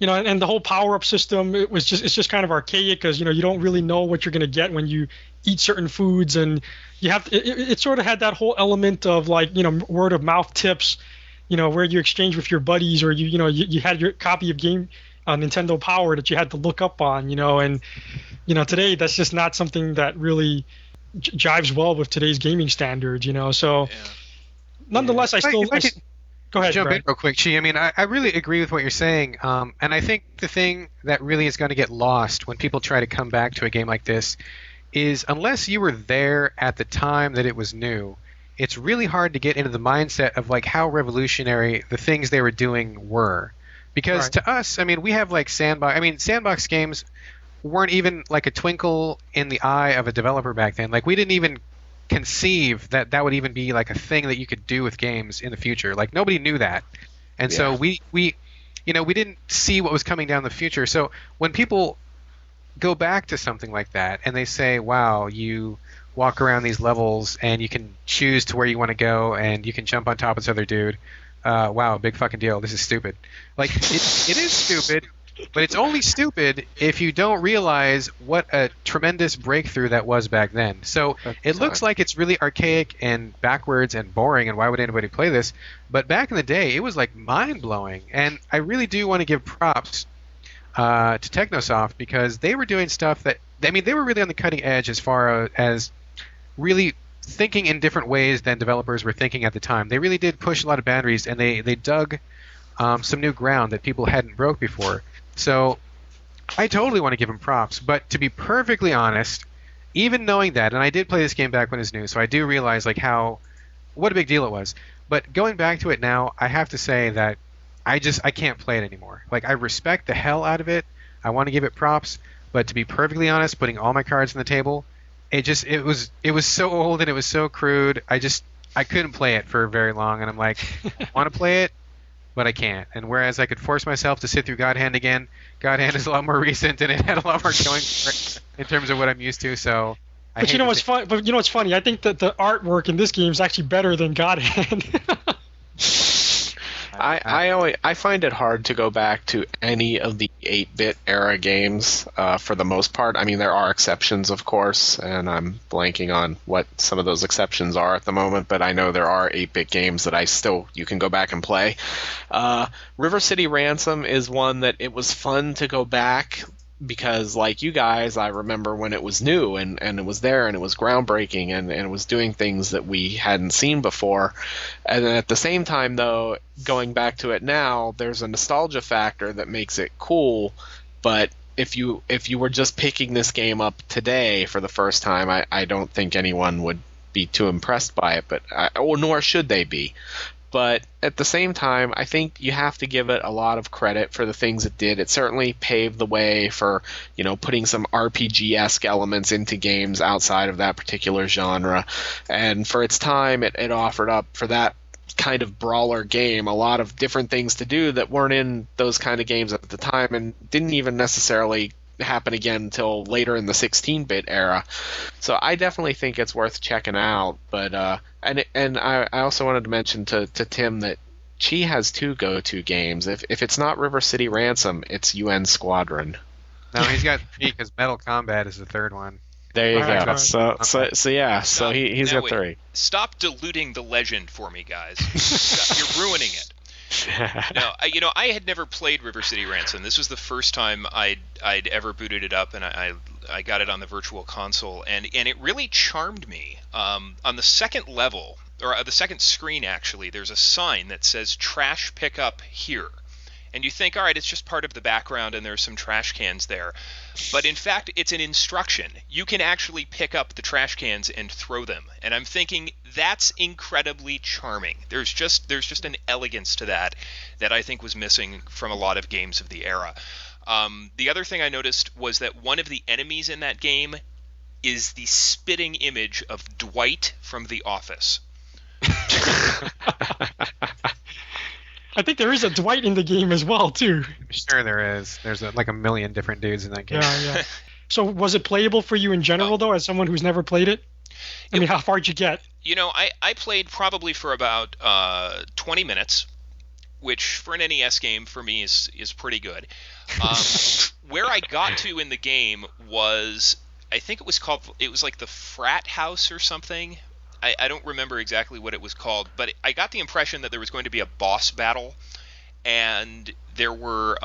And the whole power-up system, it's just kind of archaic, because you don't really know what you're going to get when you eat certain foods, and you have it sort of had that whole element of like word of mouth tips, where you exchange with your buddies, or you had your copy of game Nintendo Power that you had to look up on, and today that's just not something that really jives well with today's gaming standards, so nonetheless, I still go ahead. Jump in real quick, Chi. I mean, I really agree with what you're saying, and I think the thing that really is going to get lost when people try to come back to a game like this is, unless you were there at the time that it was new, it's really hard to get into the mindset of like how revolutionary the things they were doing were. Because Right. to us, I mean, we have like sandbox games weren't even like a twinkle in the eye of a developer back then. Like, we didn't even conceive that would even be like a thing that you could do with games in the future. Like, nobody knew that. And so we didn't see what was coming down the future. So when people go back to something like that and they say, wow, you walk around these levels and you can choose to where you want to go and you can jump on top of this other dude, wow, big fucking deal, this is stupid. Like, it is stupid, but it's only stupid if you don't realize what a tremendous breakthrough that was back then. So it looks like it's really archaic and backwards and boring, and why would anybody play this? But back in the day, it was like mind-blowing, and I really do want to give props to Technosoft, because they were doing stuff that, I mean, they were really on the cutting edge as far as really thinking in different ways than developers were thinking at the time. They really did push a lot of boundaries, and they dug some new ground that people hadn't broke before. So I totally want to give them props, but to be perfectly honest, even knowing that, and I did play this game back when it was new, so I do realize like what a big deal it was. But going back to it now, I have to say that I can't play it anymore. Like, I respect the hell out of it. I want to give it props, but to be perfectly honest, putting all my cards on the table, it was so old and it was so crude. I couldn't play it for very long, and I'm like, I want to play it, but I can't. And whereas I could force myself to sit through God Hand again, God Hand is a lot more recent and it had a lot more going for it in terms of what I'm used to. So, But you know what's fun? But you know what's funny? I think that the artwork in this game is actually better than God Hand. I find it hard to go back to any of the 8-bit era games for the most part. I mean, there are exceptions, of course, and I'm blanking on what some of those exceptions are at the moment, but I know there are 8-bit games that you can go back and play. River City Ransom is one that it was fun to go back, because like you guys, I remember when it was new and it was there and it was groundbreaking and it was doing things that we hadn't seen before. And at the same time, though, going back to it now, there's a nostalgia factor that makes it cool. But if you were just picking this game up today for the first time, I don't think anyone would be too impressed by it, nor should they be. But at the same time, I think you have to give it a lot of credit for the things it did. It certainly paved the way for, putting some RPG-esque elements into games outside of that particular genre. And for its time, it offered up, for that kind of brawler game, a lot of different things to do that weren't in those kind of games at the time and didn't even necessarily happen again until later in the 16-bit era. So I definitely think it's worth checking out. But and I also wanted to mention to Tim that Chi has two go-to games. If it's not River City Ransom, it's UN Squadron. No, he's got three, because Metal Combat is the third one. There you go. Right. So he's got three. Stop diluting the legend for me, guys. You're ruining it. No, I had never played River City Ransom. This was the first time I'd ever booted it up, and I I got it on the Virtual Console, and it really charmed me. On the second level, or the second screen actually, there's a sign that says "Trash Pickup Here." And you think, all right, it's just part of the background and there's some trash cans there. But in fact, it's an instruction. You can actually pick up the trash cans and throw them. And I'm thinking, that's incredibly charming. There's just an elegance to that I think was missing from a lot of games of the era. The other thing I noticed was that one of the enemies in that game is the spitting image of Dwight from The Office. I think there is a Dwight in the game as well, too. I'm sure there is. There's like a million different dudes in that game. Yeah. So was it playable for you in general, though, as someone who's never played it? I mean, how far did you get? You know, I played probably for about 20 minutes, which for an NES game for me is pretty good. Where I got to in the game was, I think it was like the Frat House or something. I don't remember exactly what it was called, but I got the impression that there was going to be a boss battle, and there were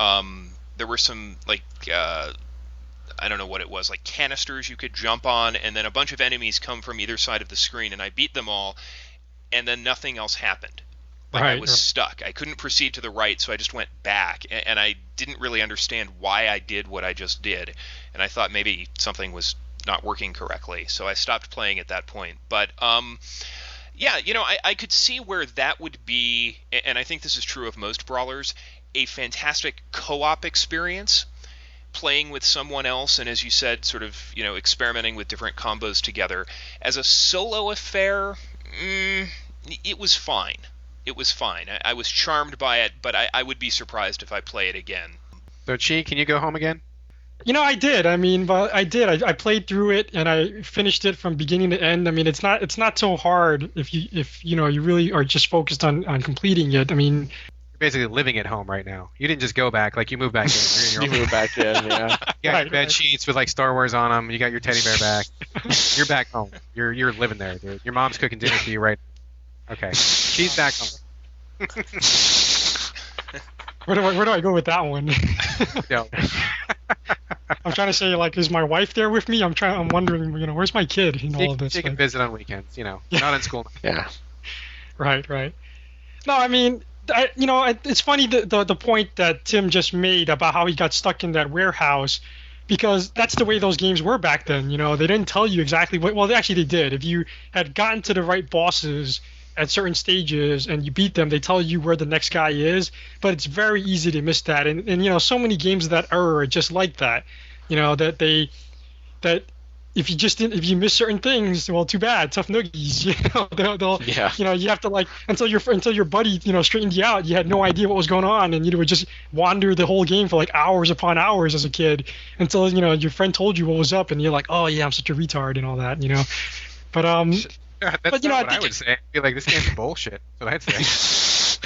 some like I don't know what it was, like canisters you could jump on, and then a bunch of enemies come from either side of the screen, and I beat them all, and then nothing else happened. Like I was stuck. I couldn't proceed to the right, so I just went back, and I didn't really understand why I did what I just did, and I thought maybe something was not working correctly, so I stopped playing at that point. But yeah, you know, I could see where that would be, and I think this is true of most brawlers, a fantastic co-op experience, playing with someone else, and as you said, sort of, you know, experimenting with different combos together. As a solo affair, it was fine. It was fine. I was charmed by it, but I would be surprised if I play it again. So, Chi, can you go home again? You know, I did. I mean, but I did. I played through it and I finished it from beginning to end. I mean, it's not so hard if you know you really are just focused on completing it. I mean, you're basically living at home right now. You didn't just go back, like you moved back in. You're in your You moved back in, yeah. You got your bed sheets with like Star Wars on them. You got your teddy bear back. You're back home. You're living there, dude. Your mom's cooking dinner for you right now. Okay. She's back home. Where do I go with that one? No. I'm trying to say, like, is my wife there with me? I'm wondering, you know, where's my kid in all of this? She can visit on weekends, you know, not in school. Yeah. Right. No, I mean, it's funny the point that Tim just made about how he got stuck in that warehouse, because that's the way those games were back then. You know, they didn't tell you exactly what. Well, actually, they did. If you had gotten to the right bosses at certain stages and you beat them, they tell you where the next guy is, but it's very easy to miss that. And you know, so many games of that era are just like that. You know, that if you miss certain things, well, too bad, tough noogies. You know, they'll Yeah. You know, you have to, like, until your buddy, you know, straightened you out, you had no idea what was going on, and you would just wander the whole game for like hours upon hours as a kid until, you know, your friend told you what was up, and you're like, oh yeah, I'm such a retard and all that, you know. But That's but you know, not what I would say. I feel like this game's bullshit. So I'd say.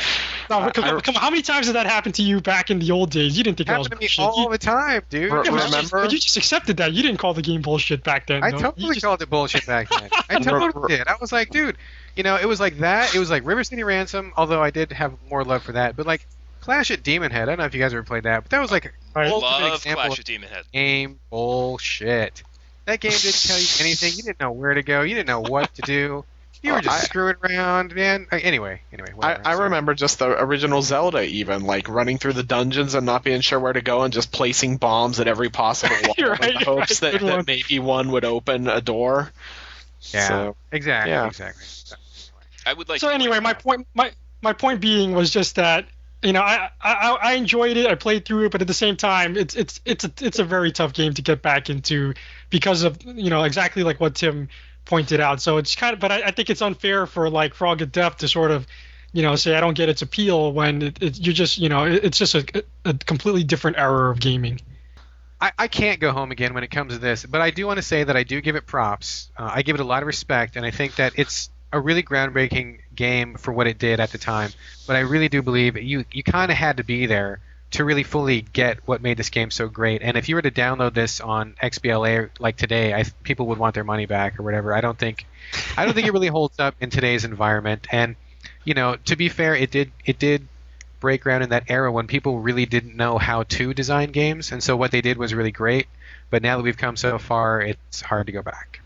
no, come on, how many times did that happen to you back in the old days? You didn't think It that was happened to me bullshit. all the time, dude. Re- Yeah, remember? but you just accepted that. You didn't call the game bullshit back then. I no? totally You just- called it bullshit back then. I totally did. I was like, dude, you know, it was like that. It was like River City Ransom, although I did have more love for that. But like Clash at Demon Head, I don't know if you guys ever played that, but that was like Right. ultimate Love example Clash of of Demon Head. game bullshit. That game didn't tell you anything. You didn't know where to go. You didn't know what to do. You were just screwing around, man. Anyway, whatever. I remember just the original Zelda, even like running through the dungeons and not being sure where to go and just placing bombs at every possible wall You're in right, the hopes right. Good one. that maybe one would open a door. Yeah, So, exactly. yeah. Exactly. I would like. So to anyway, point my point being was just that, you know, I enjoyed it. I played through it, but at the same time, it's a very tough game to get back into because of, you know, exactly like what Tim pointed out. So it's kind of, but I think it's unfair for like Frog of Death to sort of, you know, say I don't get its appeal when you're just, you know, it's just a completely different era of gaming. I can't go home again when it comes to this, but I do want to say that I do give it props. I give it a lot of respect, and I think that it's a really groundbreaking game for what it did at the time. But I really do believe you kind of had to be there to really fully get what made this game so great. And if you were to download this on XBLA like today, people would want their money back or whatever. I don't think it really holds up in today's environment. And you know, to be fair, it did break ground in that era when people really didn't know how to design games, and so what they did was really great. But now that we've come so far, it's hard to go back.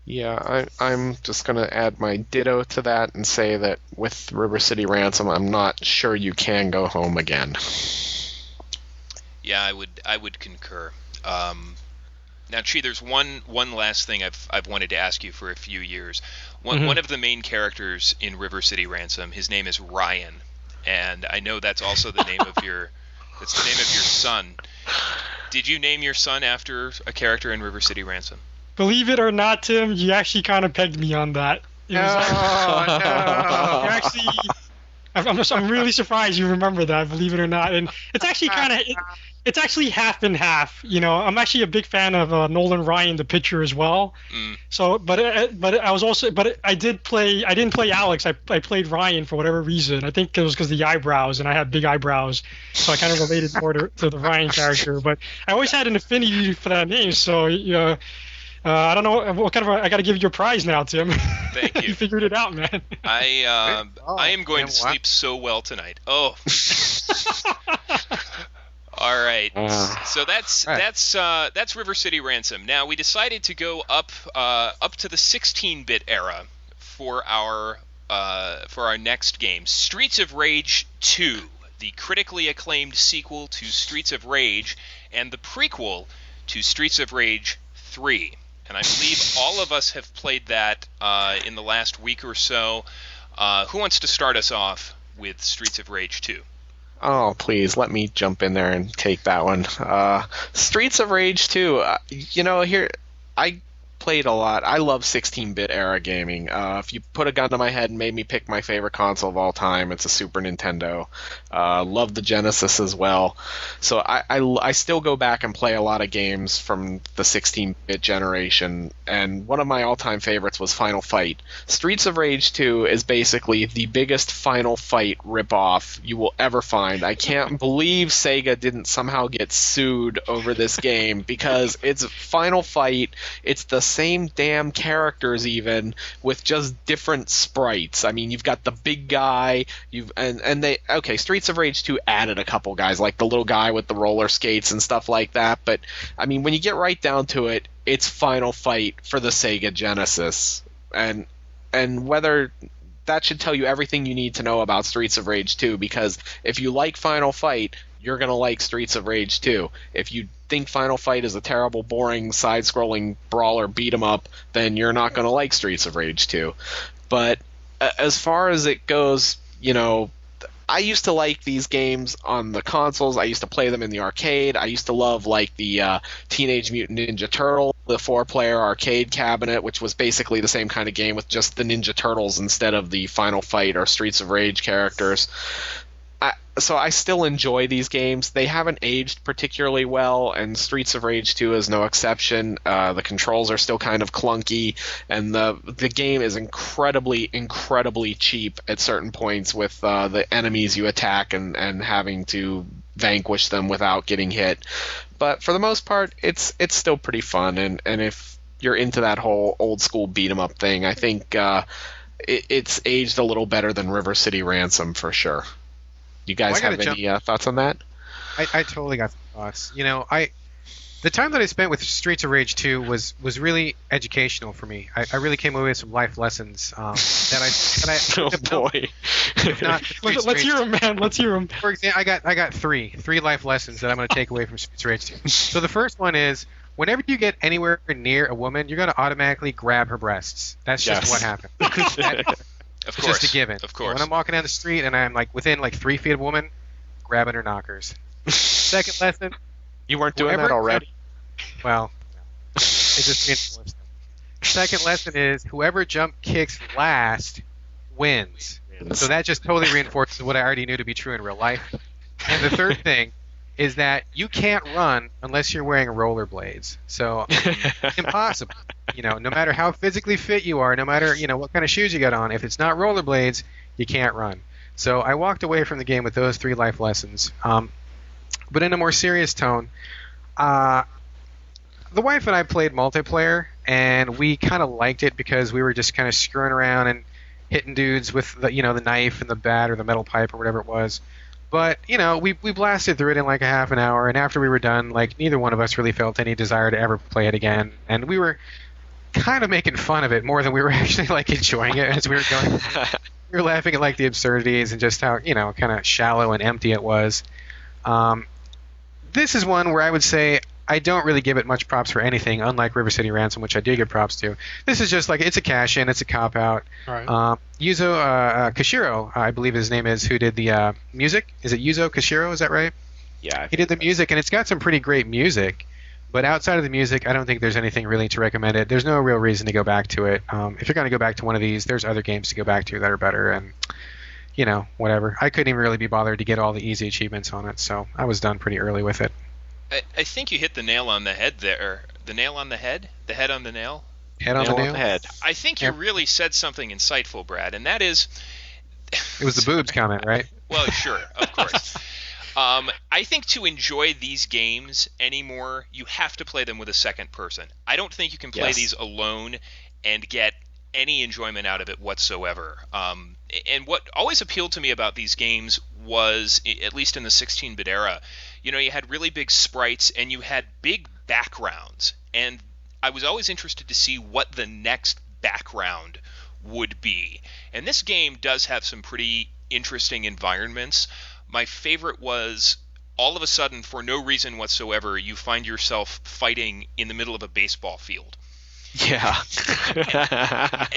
Yeah, I'm just going to add my ditto to that and say that with River City Ransom, I'm not sure you can go home again. Yeah, I would concur. Now, Chi, there's one last thing I've wanted to ask you for a few years. One of the main characters in River City Ransom, his name is Ryan, and I know that's also the name of your son. Did you name your son after a character in River City Ransom? Believe it or not, Tim, you actually kind of pegged me on that. It was, No. Actually, I'm really surprised you remember that. Believe it or not, and it's actually it's actually half and half. You know, I'm actually a big fan of Nolan Ryan, the pitcher, as well. So, but I didn't play Alex. I played Ryan for whatever reason. I think it was because of the eyebrows, and I had big eyebrows, so I kind of related more to the Ryan character. But I always had an affinity for that name, so I don't know what kind of. I got to give you a prize now, Tim. Thank you. You figured it out, man. I am going to sleep so well tonight. Oh. All right. So that's River City Ransom. Now we decided to go up to the 16-bit era for our next game, Streets of Rage 2, the critically acclaimed sequel to Streets of Rage and the prequel to Streets of Rage 3. And I believe all of us have played that in the last week or so. Who wants to start us off with Streets of Rage 2? Oh, please, let me jump in there and take that one. Streets of Rage 2, here, I played a lot. I love 16-bit era gaming. If you put a gun to my head and made me pick my favorite console of all time, it's a Super Nintendo. Love the Genesis as well. So I still go back and play a lot of games from the 16-bit generation, and one of my all-time favorites was Final Fight. Streets of Rage 2 is basically the biggest Final Fight ripoff you will ever find. I can't believe Sega didn't somehow get sued over this game, because it's Final Fight. It's the same damn characters, even with just different sprites. I mean, you've got the big guy, Streets of Rage 2 added a couple guys, like the little guy with the roller skates and stuff like that, but I mean, when you get right down to it, it's Final Fight for the Sega Genesis, and whether that should tell you everything you need to know about Streets of Rage 2, because if you like Final Fight, you're going to like Streets of Rage 2. If you think Final Fight is a terrible, boring, side-scrolling brawler beat-em-up, then you're not going to like Streets of Rage 2. But as far as it goes, I used to like these games on the consoles. I used to play them in the arcade. I used to love the Teenage Mutant Ninja Turtle, the 4-player arcade cabinet, which was basically the same kind of game with just the Ninja Turtles instead of the Final Fight or Streets of Rage characters. So I still enjoy these games. They haven't aged particularly well, and Streets of Rage 2 is no exception. The controls are still kind of clunky, and the game is incredibly, incredibly cheap at certain points with the enemies you attack and having to vanquish them without getting hit. But for the most part, it's still pretty fun, and if you're into that whole old-school beat-em-up thing, I think it's aged a little better than River City Ransom for sure. You guys have any thoughts on that? I totally got some thoughts. The time that I spent with Streets of Rage 2 was really educational for me. I really came away with some life lessons that I oh boy. Let's hear them, man. Let's hear them. For example, I got three life lessons that I'm going to take away from Streets of Rage 2. So the first one is, whenever you get anywhere near a woman, you're going to automatically grab her breasts. That's just what happens. Of course. Just a given. Of course. When I'm walking down the street and I'm within 3 feet of a woman, grabbing her knockers. Second lesson. You weren't doing that already? Well, no. It just reinforced them. Second lesson is, whoever jump kicks last wins. So that just totally reinforces what I already knew to be true in real life. And the third thing is that you can't run unless you're wearing rollerblades. So impossible. No matter how physically fit you are, no matter what kind of shoes you got on, if it's not rollerblades, you can't run. So I walked away from the game with those 3 life lessons. But in a more serious tone, the wife and I played multiplayer, and we kind of liked it because we were just kind of screwing around, hitting dudes with the knife and the bat or the metal pipe or whatever it was. But we blasted through it in like a half an hour, and after we were done, like neither one of us really felt any desire to ever play it again, and we were kind of making fun of it more than we were actually like enjoying it as we were going. We were laughing at like the absurdities and just how kind of shallow and empty it was. This is one where I would say I don't really give it much props for anything, unlike River City Ransom, which I do give props to. This is just like, it's a cash-in, it's a cop-out. Right. Yuzo Koshiro, I believe his name is, who did the music. Is it Yuzo Koshiro, is that right? Yeah. He did the music, and it's got some pretty great music. But outside of the music, I don't think there's anything really to recommend it. There's no real reason to go back to it. If you're going to go back to one of these, there's other games to go back to that are better, and whatever. I couldn't even really be bothered to get all the easy achievements on it, so I was done pretty early with it. I think you hit the nail on the head there. The nail on the head? The head on the nail? Head on the nail? Head. I think you really said something insightful, Brad, and that is... It was the boobs comment, right? Well, sure, of course. I think to enjoy these games anymore, you have to play them with a second person. I don't think you can play these alone and get any enjoyment out of it whatsoever. And what always appealed to me about these games was, at least in the 16-bit era, you had really big sprites and you had big backgrounds. And I was always interested to see what the next background would be. And this game does have some pretty interesting environments. My favorite was, all of a sudden, for no reason whatsoever, you find yourself fighting in the middle of a baseball field. Yeah.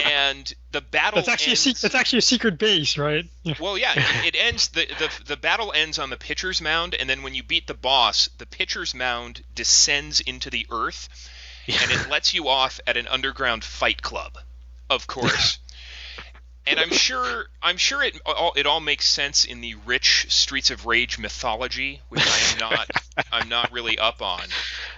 And the battle That's actually a secret base, right? Yeah. Well, yeah, it ends, the battle ends on the pitcher's mound, and then when you beat the boss, the pitcher's mound descends into the earth, and it lets you off at an underground fight club, of course. And I'm sure it all makes sense in the rich Streets of Rage mythology, which I'm not really up on.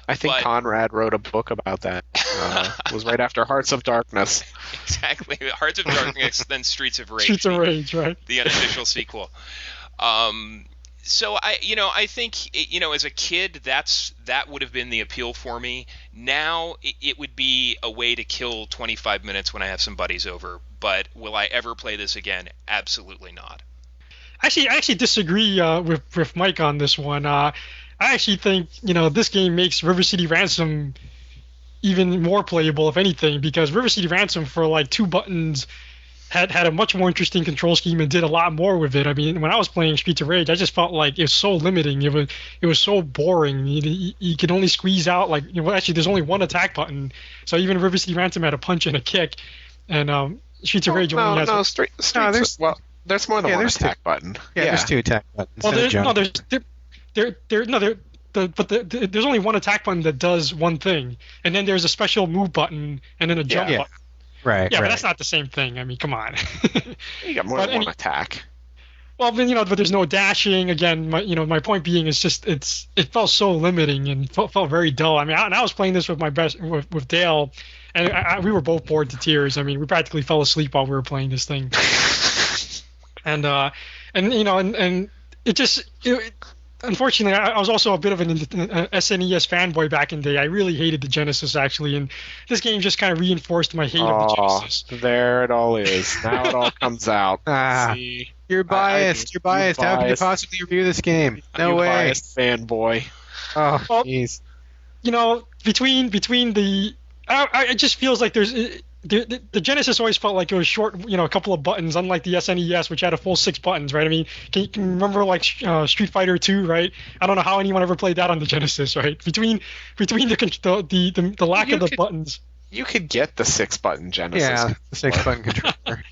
I think Conrad wrote a book about that. It was right after Hearts of Darkness. Exactly, Hearts of Darkness, then Streets of Rage. Streets of Rage, right? The unofficial sequel. So I think as a kid that would have been the appeal for me. Now it would be a way to kill 25 minutes when I have some buddies over. But will I ever play this again? Absolutely not. I actually disagree with Mike on this one. I actually think this game makes River City Ransom even more playable, if anything, because River City Ransom for like 2 buttons had a much more interesting control scheme and did a lot more with it. I mean, when I was playing Streets of Rage, I just felt like it was so limiting. It was so boring. You could only squeeze out actually there's only one attack button. So even River City Ransom had a punch and a kick, and Streets of Rage only has there's more than one attack button. Yeah, there's 2 attack buttons. Well, there's only one attack button that does one thing, and then there's a special move button and then a jump button. Right. Yeah, but that's not the same thing. I mean, come on. You got more than one attack. Well, then but there's no dashing. Again, my point being is just it felt so limiting and felt very dull. I mean, I was playing this with with Dale, and we were both bored to tears. I mean, we practically fell asleep while we were playing this thing. and it just. Unfortunately, I was also a bit of an SNES fanboy back in the day. I really hated the Genesis, actually, and this game just kind of reinforced my hate of the Genesis. There it all is. Now it all comes out. See? You're biased. You're biased. How can you possibly review this game? No way. Biased fanboy. Oh, jeez. Between the... it just feels like there's... The Genesis always felt like it was short, a couple of buttons, unlike the SNES, which had a full 6 buttons, right? I mean, can you remember Street Fighter 2, right? I don't know how anyone ever played that on the Genesis, right? Between the lack of the buttons. You could get the 6-button Genesis. Yeah, the 6-button controller.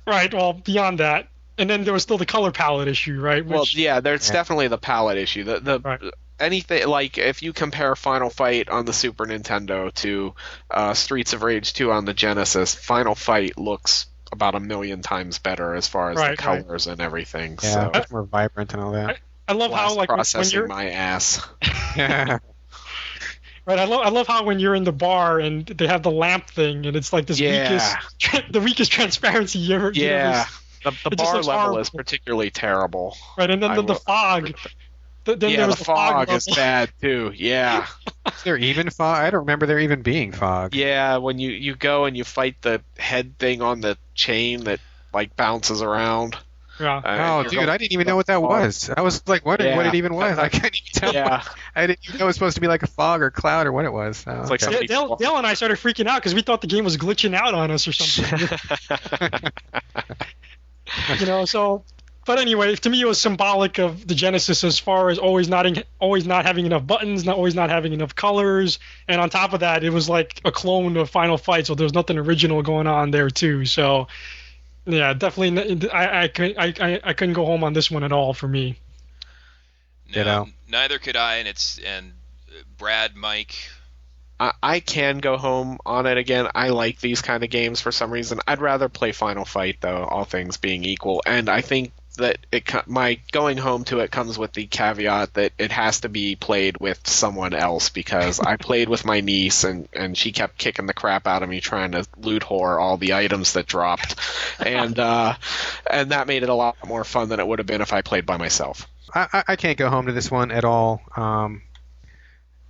Right. Well, beyond that, and then there was still the color palette issue, right? There's definitely the palette issue. Right. Anything like if you compare Final Fight on the Super Nintendo to Streets of Rage 2 on the Genesis, Final Fight looks about 1,000,000 times better as far as the colors and everything. Yeah, so much more vibrant and all that. I love how processing when you're my ass. Yeah. Right, I love how when you're in the bar and they have the lamp thing and it's like this weakest transparency you ever. The bar level is particularly terrible. Right, and then the fog. Then there Yeah, was the fog is level. bad too. Yeah. Is there even fog? I don't remember there even being fog. Yeah, when you go and you fight the head thing on the chain that like bounces around. Yeah. Oh, you're dude, going- I didn't even know what that was. I was like wondering what it Yeah. even was. I couldn't even tell. Yeah, I didn't even know it was supposed to be like a fog or cloud or what it was. Oh, it's like okay. somebody. Dale and I started freaking out because we thought the game was glitching out on us or something. So. But anyway, to me, it was symbolic of the Genesis as far as always not having enough buttons, always not having enough colors, and on top of that, it was like a clone of Final Fight, so there's nothing original going on there too. So, yeah, definitely, I couldn't go home on this one at all for me. No, neither could I, and Brad, Mike. I can go home on it again. I like these kind of games for some reason. I'd rather play Final Fight though, all things being equal, and I think that my going home to it comes with the caveat that it has to be played with someone else, because I played with my niece and she kept kicking the crap out of me trying to loot whore all the items that dropped, and that made it a lot more fun than it would have been if I played by myself. I can't go home to this one at all.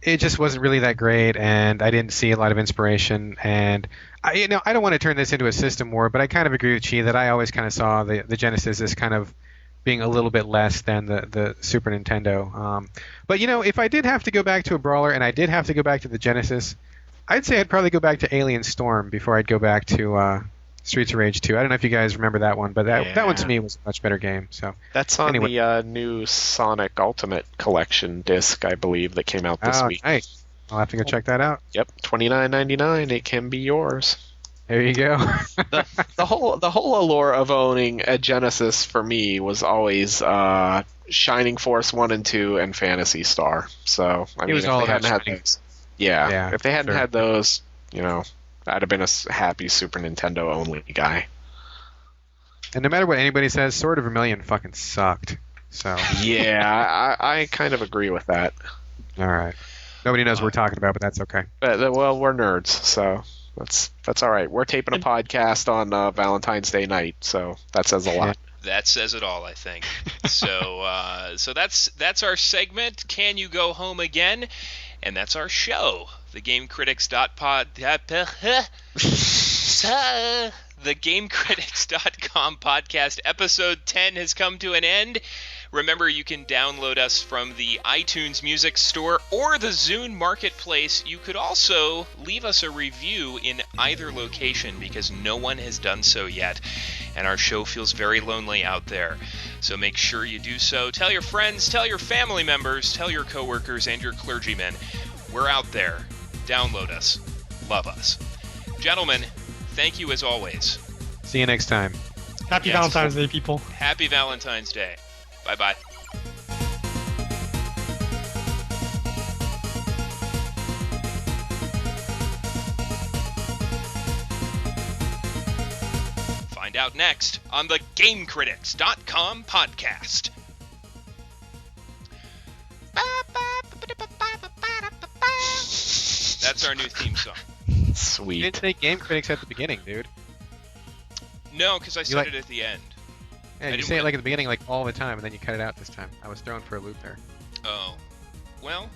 It just wasn't really that great, and I didn't see a lot of inspiration. And I don't want to turn this into a system war, but I kind of agree with Chi that I always kind of saw the Genesis as kind of being a little bit less than the Super Nintendo. But if I did have to go back to a brawler, and I did have to go back to the Genesis, I'd say I'd probably go back to Alien Storm before I'd go back to Streets of Rage 2. I don't know if you guys remember that one, but that one to me was a much better game. So That's on the new Sonic Ultimate Collection disc, I believe, that came out this week. Nice. I'll have to go check that out. Yep, $29.99. It can be yours. There you go. The whole allure of owning a Genesis for me was always Shining Force 1 and 2 and Phantasy Star. So I mean, was if all they about hadn't had Shining. those, if they hadn't sure. had those, I'd have been a happy Super Nintendo only guy. And no matter what anybody says, Sword of Vermilion fucking sucked. So Yeah, I kind of agree with that. all right. Nobody knows what we're talking about, but that's okay. But, well, we're nerds, so that's all right. We're taping a podcast on Valentine's Day night, so that says a lot. That says it all, I think. So that's our segment. Can you go home again? And that's our show. The GameCritics.com podcast episode 10 has come to an end. Remember, you can download us from the iTunes Music Store or the Zune Marketplace. You could also leave us a review in either location because no one has done so yet, and our show feels very lonely out there. So make sure you do so. Tell your friends, tell your family members, tell your coworkers and your clergymen. We're out there. Download us. Love us. Gentlemen, thank you as always. See you next time. Happy Yes. Valentine's Day, people. Happy Valentine's Day. Bye-bye. Find out next on the GameCritics.com podcast. That's our new theme song. You Sweet. didn't say Game Critics at the beginning, dude. No, because I said like- it at the end. Yeah, I you didn't say it really- like at the beginning, like all the time, and then you cut it out this time. I was thrown for a loop there. Oh. Well,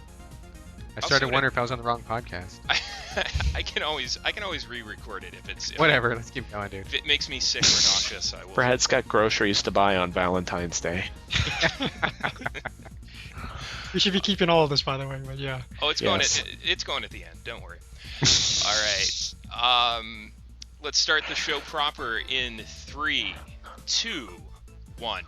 I I'll started see what wondering if I was on the wrong podcast. I can always re-record it if Whatever, let's keep going, dude. If it makes me sick or nauseous, I will. Brad's got groceries to buy on Valentine's Day. We should be keeping all of this, by the way. But yeah. Oh, it's Yes. going at the end. Don't worry. All right. Let's start the show proper in 3, 2, 1.